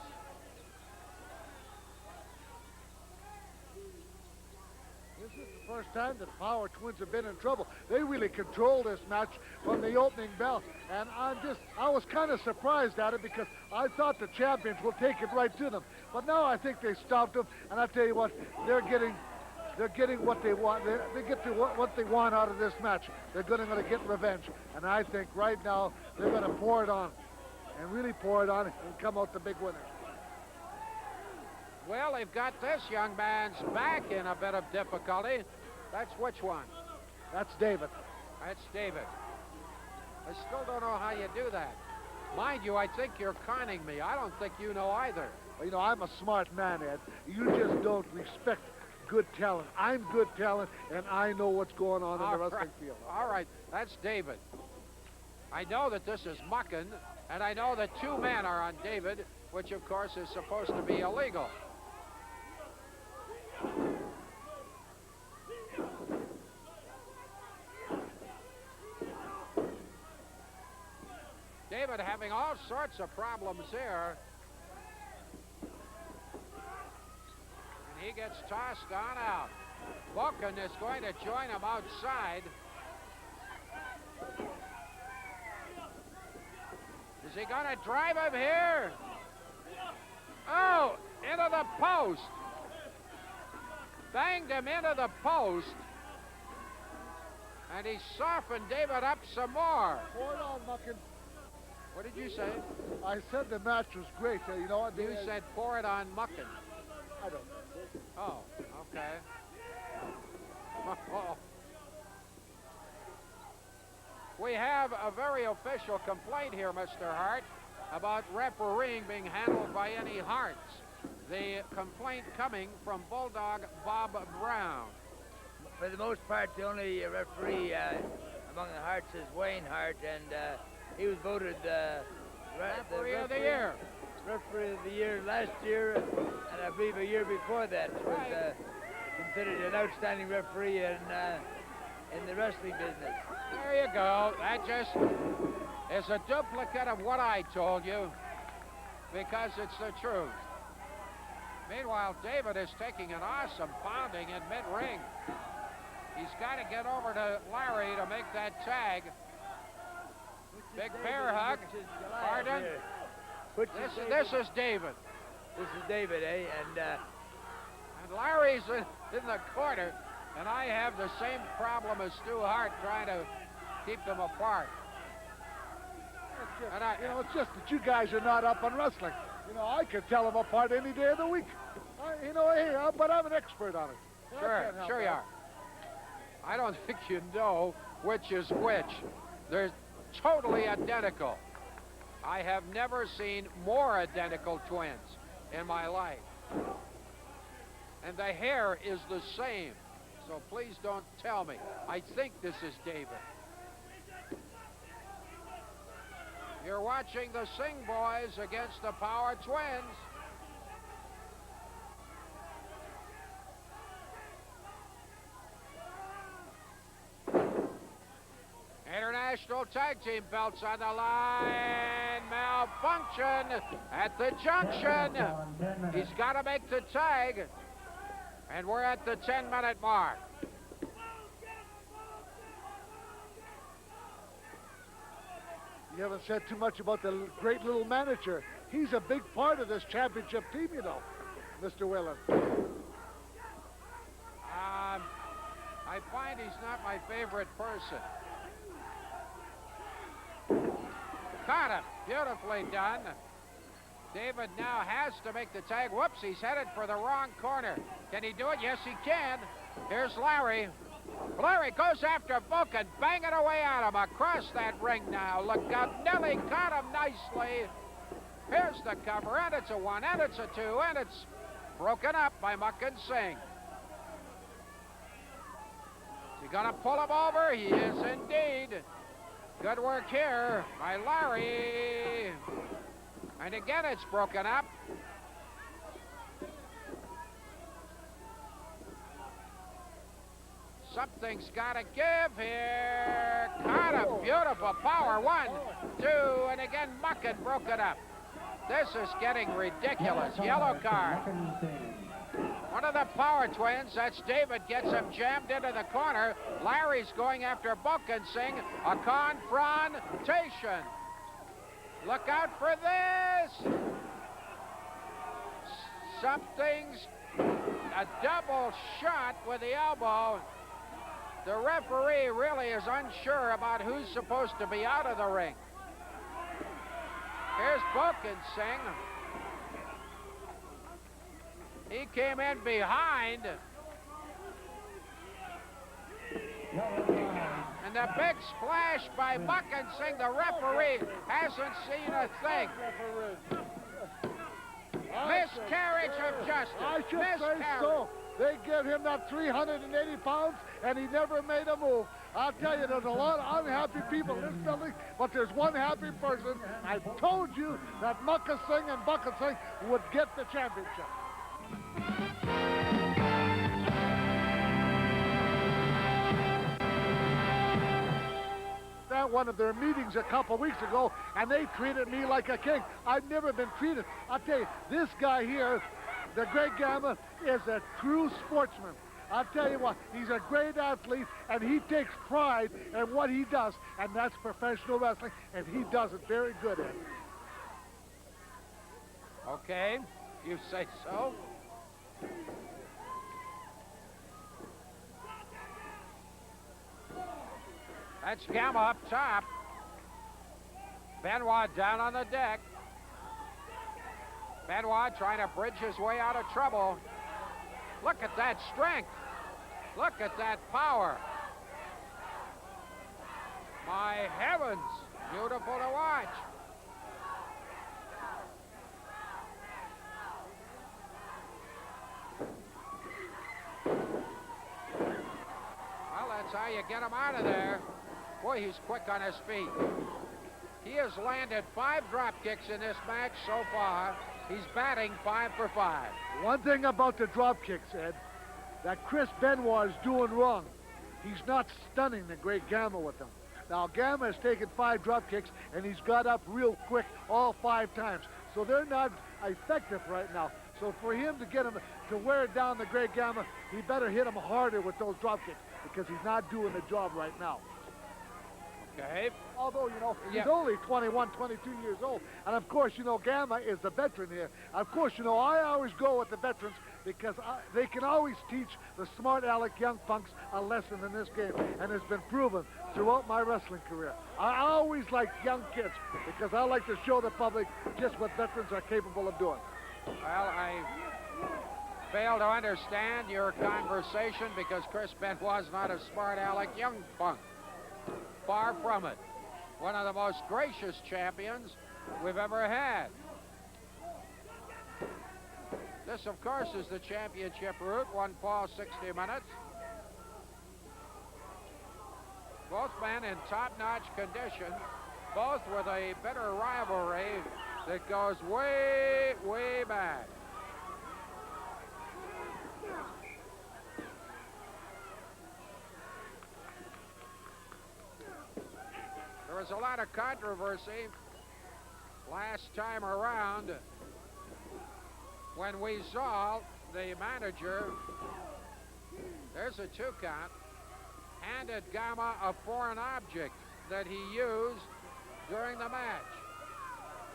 This is the first time that Power Twins have been in trouble. They really controlled this match from the opening bell. And I was kind of surprised at it because I thought the champions will take it right to them. But now I think they stopped them. And I tell you what, they're getting what they want. They get to what they want out of this match. They're going to get revenge. And I think right now they're going to pour it on. And really pour it on and come out the big winners. Well, they've got this young man's back in a bit of difficulty. That's which one? That's David. That's David. I still don't know how you do that. Mind you, I think you're conning me. I don't think you know either. Well, you know, I'm a smart man, Ed. You just don't respect good talent. I'm good talent, and I know what's going on in the wrestling field. All right, that's David. I know that this is Muckin, and I know that 2 men are on David, which of course is supposed to be illegal. David having all sorts of problems here. And he gets tossed on out. Volkan is going to join him outside. Is he going to drive him here? Oh, into the post. Banged him into the post. And he softened David up some more. Pour it on, Muckin. What did you say? I said the match was great. You know what? You said pour it on Muckin. I don't know. Oh, okay. We have a very official complaint here, Mr. Hart, about refereeing being handled by any Harts. The complaint coming from Bulldog Bob Brown. For the most part, the only referee among the Harts is Wayne Hart, and he was voted Referee of the year. Referee of the year last year, and I believe a year before that was considered an outstanding referee in the wrestling business. There you go. That just is a duplicate of what I told you, because it's the truth. Meanwhile, David is taking an awesome pounding in mid-ring. He's got to get over to Larry to make that tag. Big bear hug. Pardon? This is David. This is David, eh? And Larry's in the corner, and I have the same problem as Stu Hart trying to keep them apart. It's just that you guys are not up on wrestling. I could tell them apart any day of the week. But I'm an expert on it. Sure you are. I don't think you know which is which. They're totally identical. I have never seen more identical twins in my life. And the hair is the same. So please don't tell me. I think this is David. You're watching the Singh Boys against the Power Twins. International Tag Team belts on the line. Malfunction at the junction. He's got to make the tag. And we're at the 10-minute mark. You haven't said too much about the great little manager. He's a big part of this championship team, Mr. Whalen. I find he's not my favorite person. Caught him. Beautifully done. David now has to make the tag. Whoops, he's headed for the wrong corner. Can he do it? Yes, he can. Here's Larry. Larry goes after Vulcan, banging away at him across that ring now. Look out. Nelly caught him nicely. Here's the cover, and it's a 1, and it's a 2, and it's broken up by Muckin Singh. Is he going to pull him over? He is indeed. Good work here by Larry. And again, it's broken up. Something's got to give here. Caught a beautiful power. 1, 2, and again, Muckin broke it up. This is getting ridiculous. Yellow card. One of the Power Twins, that's David, gets him jammed into the corner. Larry's going after Vulcan Singh. A confrontation. Look out for this. Something's a double shot with the elbow. The referee really is unsure about who's supposed to be out of the ring. Here's Vulcan Singh. He came in behind. And the big splash by Vulcan Singh. The referee hasn't seen a thing. Miscarriage of justice. I should say so. They give him that 380 pounds, and he never made a move. I'll tell you, there's a lot of unhappy people in this building, but there's one happy person. I told you that Muckin Singh and Vulcan Singh would get the championship. At one of their meetings a couple weeks ago, and they treated me like a king. I've never been treated. I'll tell you, this guy here, the Great Gamma, is a true sportsman. I'll tell you what, he's a great athlete, and he takes pride in what he does, and that's professional wrestling, and he does it very good at it. Okay, you say so. That's Gamma up top. Benoit down on the deck. Benoit trying to bridge his way out of trouble. Look at that strength. Look at that power. My heavens, beautiful to watch. Well, that's how you get him out of there. Boy, he's quick on his feet. He has landed 5 drop kicks in this match so far. He's batting 5 for 5. One thing about the drop kicks, Ed, that Chris Benoit is doing wrong. He's not stunning the great Gamma with them. Now, Gamma has taken 5 drop kicks, and he's got up real quick all 5 times. So they're not effective right now. So for him to get him to wear down the great Gamma, he better hit him harder with those drop kicks because he's not doing the job right now. Okay. Although, you know, he's only 21, 22 years old. And, of course, you know, Gamma is the veteran here. Of course, you know, I always go with the veterans because they can always teach the smart aleck young punks a lesson in this game. And it's been proven throughout my wrestling career. I always like young kids because I like to show the public just what veterans are capable of doing. Well, I fail to understand your conversation because Chris Benoit's not a smart aleck young punk. Far from it. One of the most gracious champions we've ever had. This, of course, is the championship route. One fall, 60 minutes. Both men in top-notch condition. Both with a bitter rivalry that goes way, way back. There was a lot of controversy last time around when we saw the manager, there's a 2 count, handed Gamma a foreign object that he used during the match.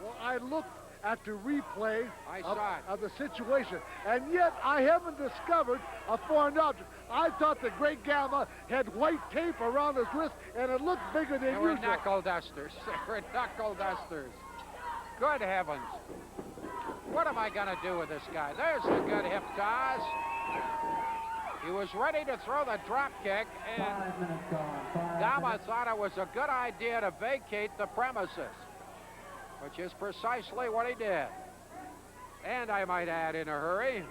Well, I looked at the replay I saw it. of the situation, and yet I haven't discovered a foreign object. I thought the great Gamma had white tape around his wrist, and it looked bigger than They were usual. knuckle dusters. They were knuckle dusters. Good heavens. What am I going to do with this guy? There's a good hip toss. He was ready to throw the drop kick, and 5 minutes gone. Gamma thought it was a good idea to vacate the premises, which is precisely what he did. And I might add, in a hurry.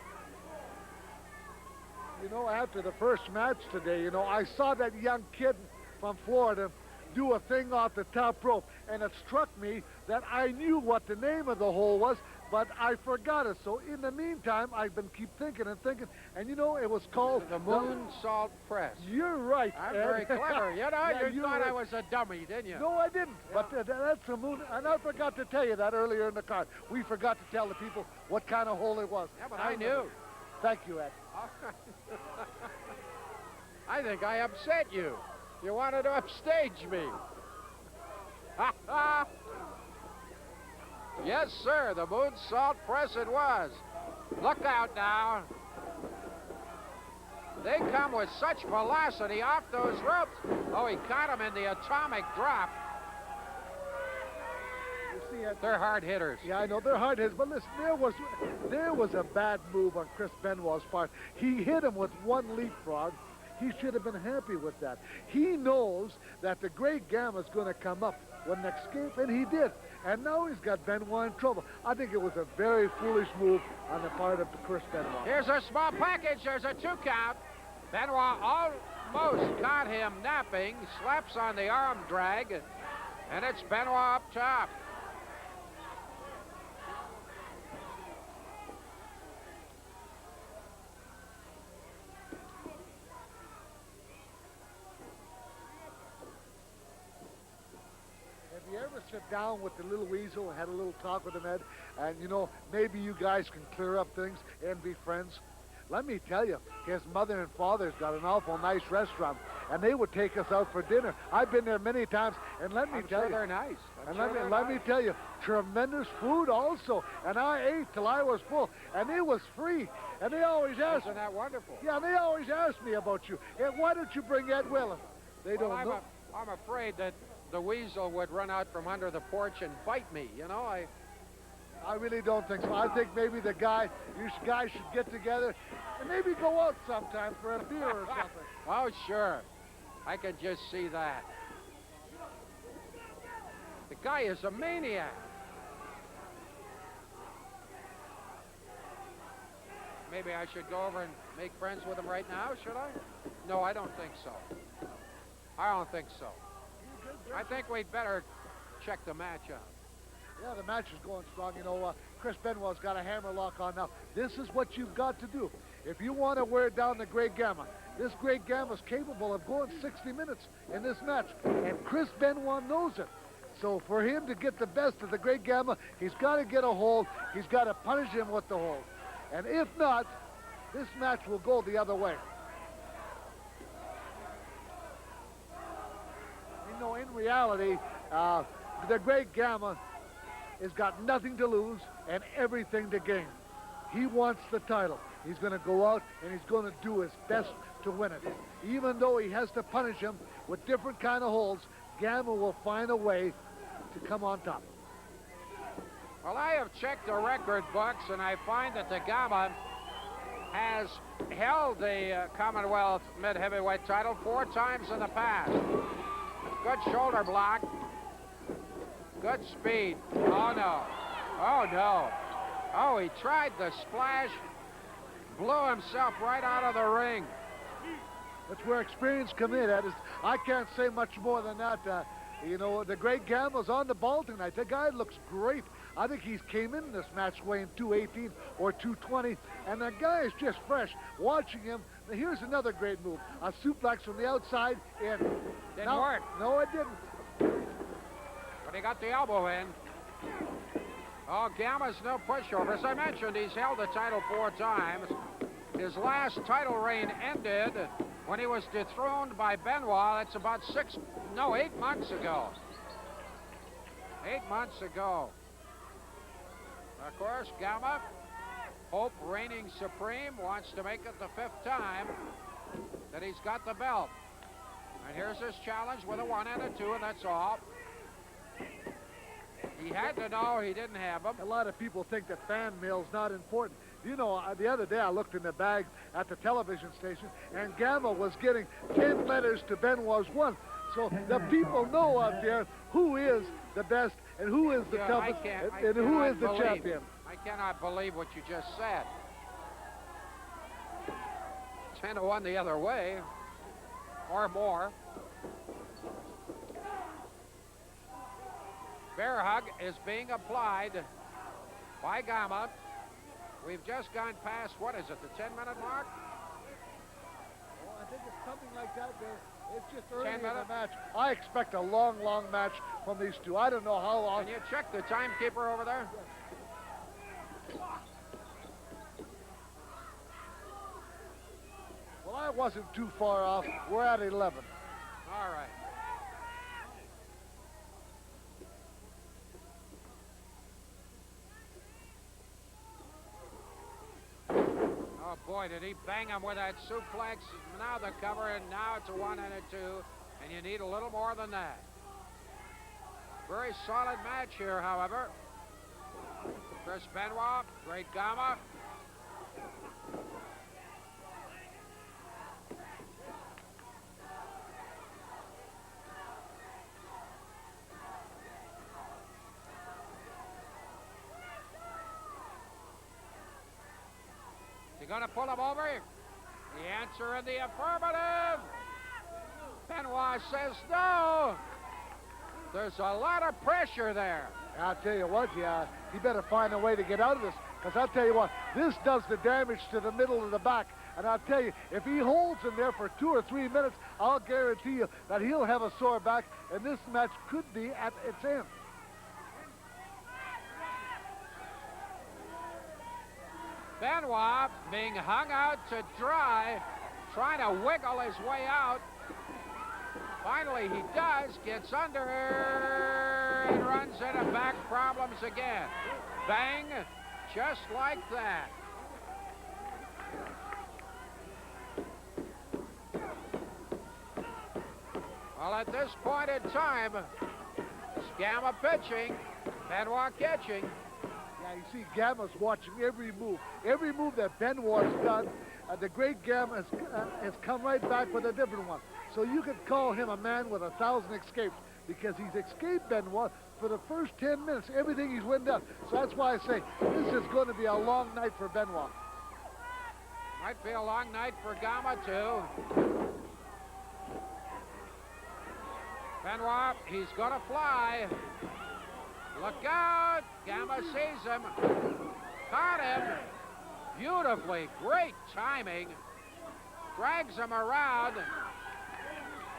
You know, after the first match today, you know, I saw that young kid from Florida do a thing off the top rope, and it struck me that I knew what the name of the hole was, but I forgot it. So in the meantime, I've been keep thinking and thinking, and you know, it was called The Moonsault Press. You're right, I'm Ed. very clever. You know, Yeah, you you're thought I right. was a dummy, didn't you? No, I didn't. But that's the moon, and I forgot to tell you that earlier in the card. We forgot to tell the people what kind of hole it was. Yeah, but I knew. Thank you, Ed. I think I upset you. You wanted to upstage me. Yes, sir, the Moonsault Press it was. Look out now. They come with such velocity off those ropes. Oh, he caught him in the atomic drop. You see, Ed, They're hard hitters. yeah, I know they're hard hits, but listen, there was a bad move on Chris Benoit's part. He hit him with one leapfrog. He should have been happy with that. He knows that the great Gamma's going to come up with an escape, and he did. And now he's got Benoit in trouble. I think it was a very foolish move on the part of Chris Benoit. Here's a small package. There's a 2 count. Benoit almost caught him napping. Slaps on the arm drag. And it's Benoit up top. Have you ever sit down with the little weasel and had a little talk with him, Ed? And, you know, maybe you guys can clear up things and be friends. Let me tell you, his mother and father's got an awful nice restaurant, and they would take us out for dinner. I've been there many times, and let me I'm tell sure you, they're nice. and let me tell you, tremendous food also. And I ate till I was full, and it was free. And they always ask, Isn't that wonderful? yeah, they always ask me about you. And why don't you bring Ed Whelan? They Well, don't know. I'm afraid that the weasel would run out from under the porch and bite me. You know, I really don't think so. I think maybe you guys should get together and maybe go out sometime for a beer or something. Oh, sure. I can just see that. The guy is a maniac. Maybe I should go over and make friends with him right now, should I? No, I don't think so. I don't think so. I think we'd better check the match out. Yeah, the match is going strong. You know, Chris Benoit's got a hammer lock on now. This is what you've got to do. If you want to wear down the Great Gamma, this Great Gamma's capable of going 60 minutes in this match, and Chris Benoit knows it. So for him to get the best of the Great Gamma, he's got to get a hold. He's got to punish him with the hold. And if not, this match will go the other way. You know, in reality, the Great Gamma has got nothing to lose and everything to gain. He wants the title. He's going to go out and he's going to do his best to win it. Even though he has to punish him with different kind of holds, Gamma will find a way to come on top. Well, I have checked the record books, and I find that the Gamma has held the Commonwealth mid-heavyweight title 4 times in the past. Good shoulder block. Good speed. Oh, no. Oh, no. Oh, he tried the splash. Blew himself right out of the ring. That's where experience come in. I can't say much more than that. You know, the Great Gamma's on the ball tonight. The guy looks great. I think he's came in this match weighing 218 or 220, and the guy is just fresh. Watching him, here's another great move. A suplex from the outside in. Didn't work. No, it didn't. But he got the elbow in. Oh, Gamma's no pushover. As I mentioned, he's held the title 4 times. His last title reign ended when he was dethroned by Benoit. That's about 8 months ago. 8 months ago. Of course, Gamma, Hope reigning supreme, wants to make it the 5th time that he's got the belt. And here's his challenge with a 1 and a 2, and that's all. He had to know he didn't have them. A lot of people think that fan mail's not important. You know, the other day I looked in the bag at the television station, and Gamma was getting 10 letters to Benoit's 1. So the people know out there who is the best and who is the toughest and who is the champion. I cannot believe what you just said. 10-1 the other way, or more. Bear hug is being applied by Gamma. We've just gone past, what is it, the 10-minute mark? Well, I think it's something like that. It's just early in the match. I expect a long, long match from these two. I don't know how long. Can you check the timekeeper over there? Well, I wasn't too far off. We're at 11. All right. Oh, boy, did he bang him with that suplex. Now the cover, and now it's a 1 and a 2, and you need a little more than that. Very solid match here, however. Chris Benoit, Great Gamma. You gonna pull him over? The answer in the affirmative. Benoit says no. There's a lot of pressure there. I'll tell you what, he better find a way to get out of this. Because I'll tell you what, this does the damage to the middle of the back. And I'll tell you, if he holds him there for 2 or 3 minutes, I'll guarantee you that he'll have a sore back, and this match could be at its end. Benoit being hung out to dry, trying to wiggle his way out. Finally, he does, gets under, and runs into back problems again. Bang, just like that. Well, at this point in time, Gamma pitching, Benoit catching. Yeah, you see Gamma's watching every move. Every move that Benoit's done, the great Gamma has come right back with a different one. So you could call him a man with 1,000 escapes because he's escaped Benoit for the first 10 minutes, everything he's went down. So that's why I say this is going to be a long night for Benoit. Might be a long night for Gamma, too. Benoit, he's going to fly. Look out! Gamma sees him. Caught him. Beautifully. Great timing. Drags him around.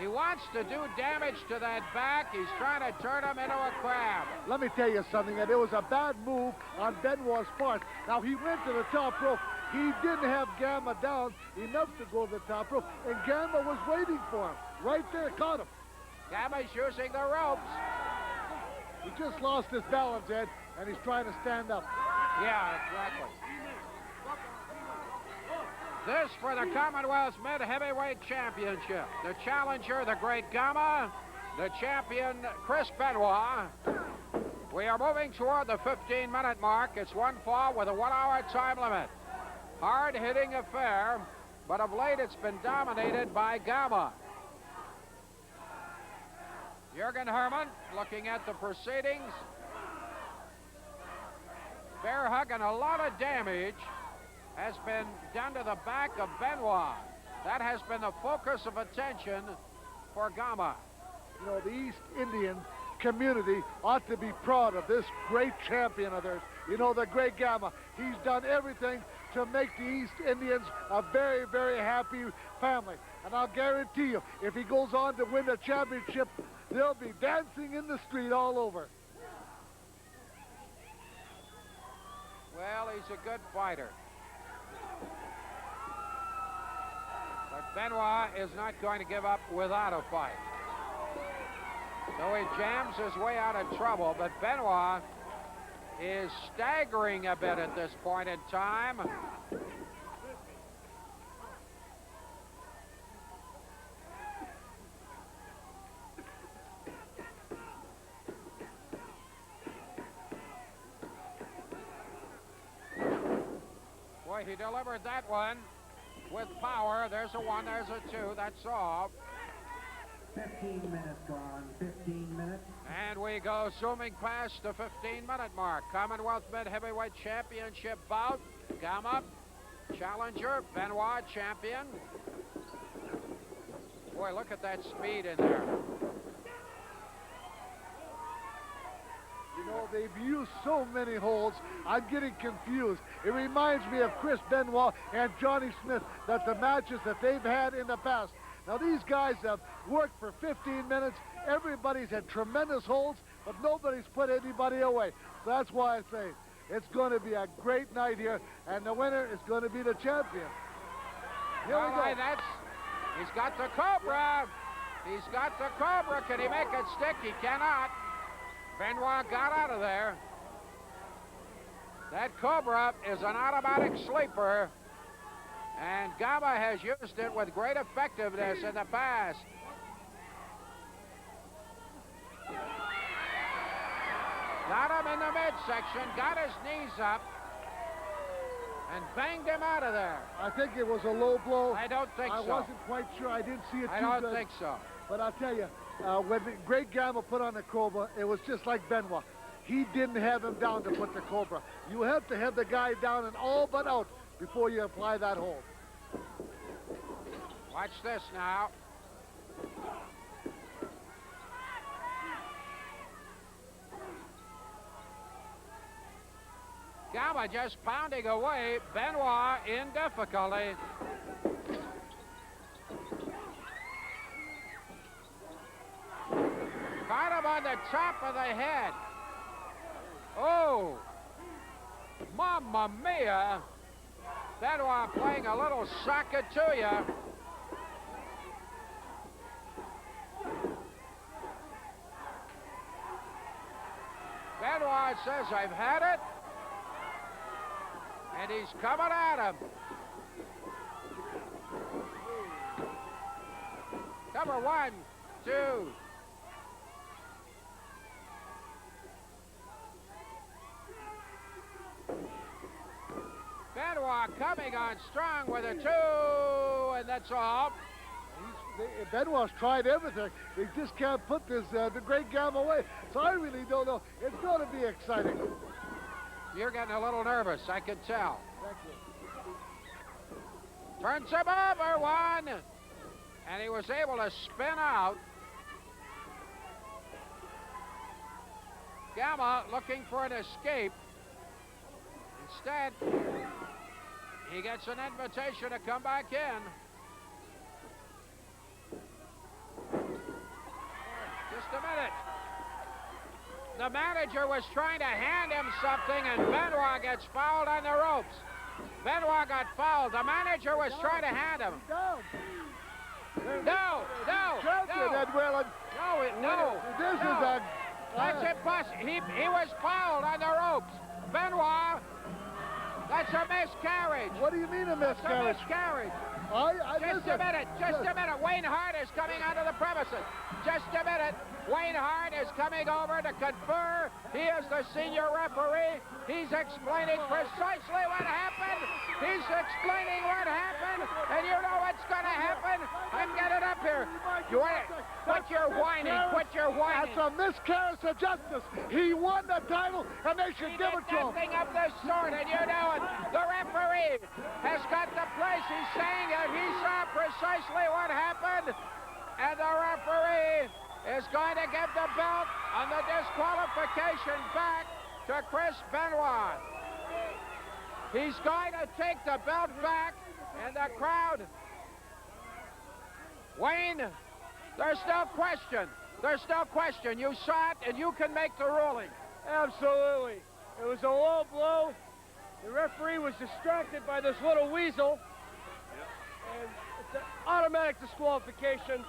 He wants to do damage to that back. He's trying to turn him into a crab. Let me tell you something, and it was a bad move on Benoit's part. Now, he went to the top rope. He didn't have Gamma down enough to go to the top rope, and Gamma was waiting for him. Right there, caught him. Gamma's using the ropes. He just lost his balance, Ed, and he's trying to stand up. Yeah, exactly. This for the Commonwealth's Mid-Heavyweight Championship. The challenger, the great Gamma. The champion, Chris Benoit. We are moving toward the 15-minute mark. It's one fall with a 1-hour time limit. Hard-hitting affair, but of late it's been dominated by Gamma. Jürgen Hermann looking at the proceedings. Bear hug and a lot of damage has been done to the back of Benoit. That has been the focus of attention for Gamma. You know, the East Indian community ought to be proud of this great champion of theirs. You know, the great Gamma. He's done everything to make the East Indians a very, very happy family. And I'll guarantee you, if he goes on to win the championship, they'll be dancing in the street all over. Well, he's a good fighter. But Benoit is not going to give up without a fight. So he jams his way out of trouble, but Benoit is staggering a bit at this point in time. Boy, he delivered that one with power. There's a 1, there's a 2, that's all. 15 minutes gone, 15 minutes. And we go zooming past the 15-minute mark. Commonwealth Mid-Heavyweight Championship bout. Gamma, challenger. Benoit, champion. Boy, look at that speed in there. You know, they've used so many holds, I'm getting confused. It reminds me of Chris Benoit and Johnny Smith, that the matches that they've had in the past. Now, these guys have worked for 15 minutes. Everybody's had tremendous holds, but nobody's put anybody away. So that's why I say it's going to be a great night here, and the winner is going to be the champion. Here we go. He's got the Cobra. He's got the Cobra. Can he make it stick? He cannot. Benoit got out of there. That Cobra is an automatic sleeper, and Gamma has used it with great effectiveness in the past. Got him in the midsection, got his knees up, and banged him out of there. I think it was a low blow. I don't think so. I wasn't quite sure. I didn't see it I too don't good. think so. But I'll tell you, when the great Gamma put on the Cobra, it was just like Benoit. He didn't have him down to put the Cobra. You have to have the guy down and all but out before you apply that hold. Watch this now. Gamma just pounding away. Benoit in difficulty. Caught him on the top of the head. Oh, mamma mia. Benoit playing a little Sakatuya. Benoit says, I've had it. And he's coming at him. Number 1, 2. Benoit coming on strong with a 2, and that's all. Benoit's tried everything. He just can't put this the Great Gamma away. So I really don't know. It's going to be exciting. You're getting a little nervous, I can tell. Thank you. Turns him over, 1. And he was able to spin out. Gamma looking for an escape. Instead, he gets an invitation to come back in. Just a minute. The manager was trying to hand him something, and Benoit gets fouled on the ropes. Benoit got fouled. The manager was trying to hand him. Down. No. Ed Whalen. No. This is a... That's impossible. He was fouled on the ropes. Benoit, that's a miscarriage. What do you mean a miscarriage? It's a miscarriage. Just listen. a minute. Wayne Hart is coming onto the premises. Just a minute. Wayne Hart is coming over to confer. He is the senior referee. He's explaining precisely what happened. And you know what's going to happen. I'm getting up here. Quit your whining. That's a miscarriage of justice. He won the title, and they should give it to him. Nothing of the sort, and you know it. The referee has got the place. He's saying that he saw precisely what happened, and the referee is going to give the belt on the disqualification back to Chris Benoit. He's going to take the belt back, and the crowd... Wayne, there's no question. You saw it, and you can make the ruling. Absolutely. It was a low blow. The referee was distracted by this little weasel. And it's an automatic disqualification.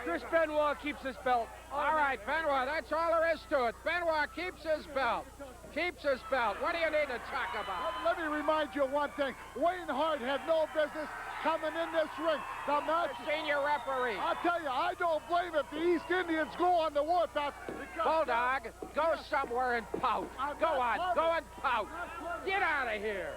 Chris Benoit keeps his belt. All right, Benoit, that's all there is to it. Benoit keeps his belt. What do you need to talk about? Let me remind you of one thing. Wayne Hart had no business coming in this ring. The match... Senior referee. I'll tell you, I don't blame if the East Indians go on the warpath. Bulldog, go somewhere and pout. Go and pout. Get out of here.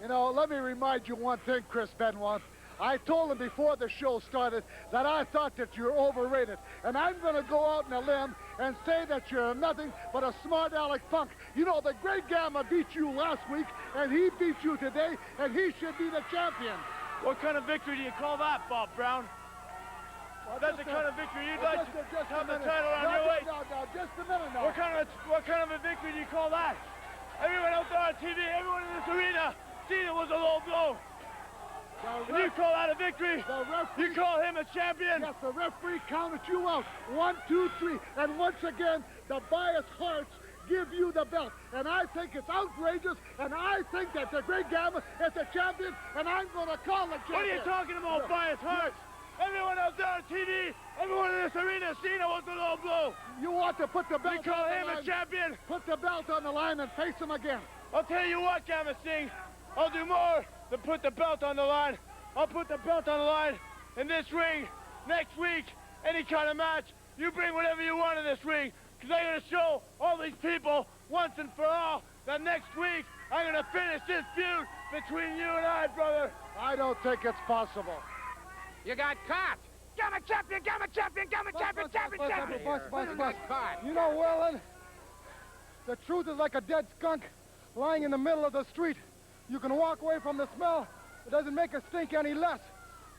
You know, let me remind you one thing, Chris Benoit. I told him before the show started that I thought that you're overrated. And I'm going to go out on a limb and say that you're nothing but a smart aleck punk. You know, the Great Gamma beat you last week, and he beat you today, and he should be the champion. What kind of victory do you call that, Bob Brown? That's the kind of victory you'd like to have the title on your waist. No, just a minute now. What kind of a victory do you call that? Everyone out there on TV, everyone in this arena, seen it was a low blow. And you call that a victory? You call him a champion? Yes, the referee counted you out. 1, 2, 3. And once again, the biased hearts give you the belt. And I think it's outrageous, and I think that the Great Gamma is the champion, and I'm going to call the champion. What are you talking about, biased hearts? Everyone out there on TV, everyone in this arena seen it was a low blow. You want to put the belt on the line. You call him a champion? Put the belt on the line and face him again. I'll tell you what, Gamma Singh, I'll do more than put the belt on the line. I'll put the belt on the line in this ring next week, any kind of match. You bring whatever you want in this ring, because I'm going to show all these people once and for all that next week I'm going to finish this feud between you and I, brother. I don't think it's possible. You got caught. Gamma champion, Gamma champion, Gamma champion, champion. You know, Whalen, the truth is like a dead skunk lying in the middle of the street. You can walk away from the smell. It doesn't make it stink any less.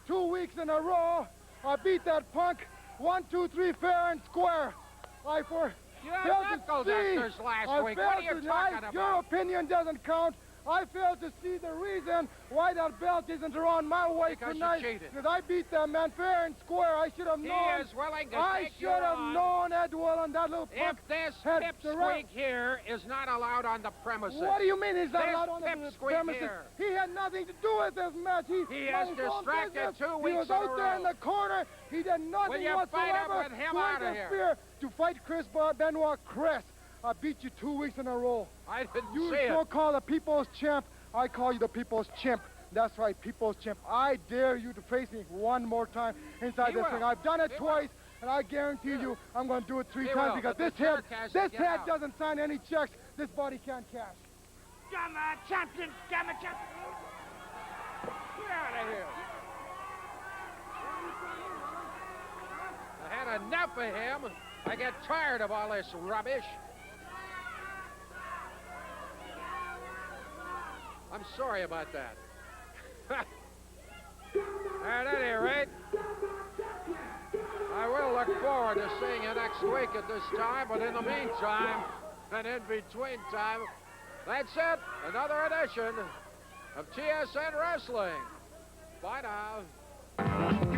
2 weeks in a row, I beat that punk 1, 2, 3 fair and square. You had knuckle dusters last week. What are you talking about? Your opinion doesn't count. I failed to see the reason why that belt isn't around my waist tonight. You cheated. Because I beat that man fair and square. I should have known. He is willing to I take you should have on. known, Ed Whalen, that little punk. If this had pipsqueak here is not allowed on the premises. What do you mean he's not This allowed on the pipsqueak premises? here. He had nothing to do with this match. He has distracted 2 He weeks was in a out there in row. the corner. He did nothing Will you whatsoever fight him with him to out of here? interfere to fight Chris Benoit. Chris, I beat you 2 weeks in a row. I didn't You see it. don't call the people's champ. I call you the people's chimp. That's right, people's chimp. I dare you to face me one more time inside He this will. ring. I've done it He twice, and I guarantee you I'm going to do it 3 He times will, because but this the head, jerk has to this get head out. doesn't sign any checks. This body can't cash. I'm a champion, damn it, champion. Get out of here. I had enough of him. I get tired of all this rubbish. I'm sorry about that. At any rate, I will look forward to seeing you next week at this time, but in the meantime, and in between time, that's it. Another edition of TSN Wrestling. Bye now.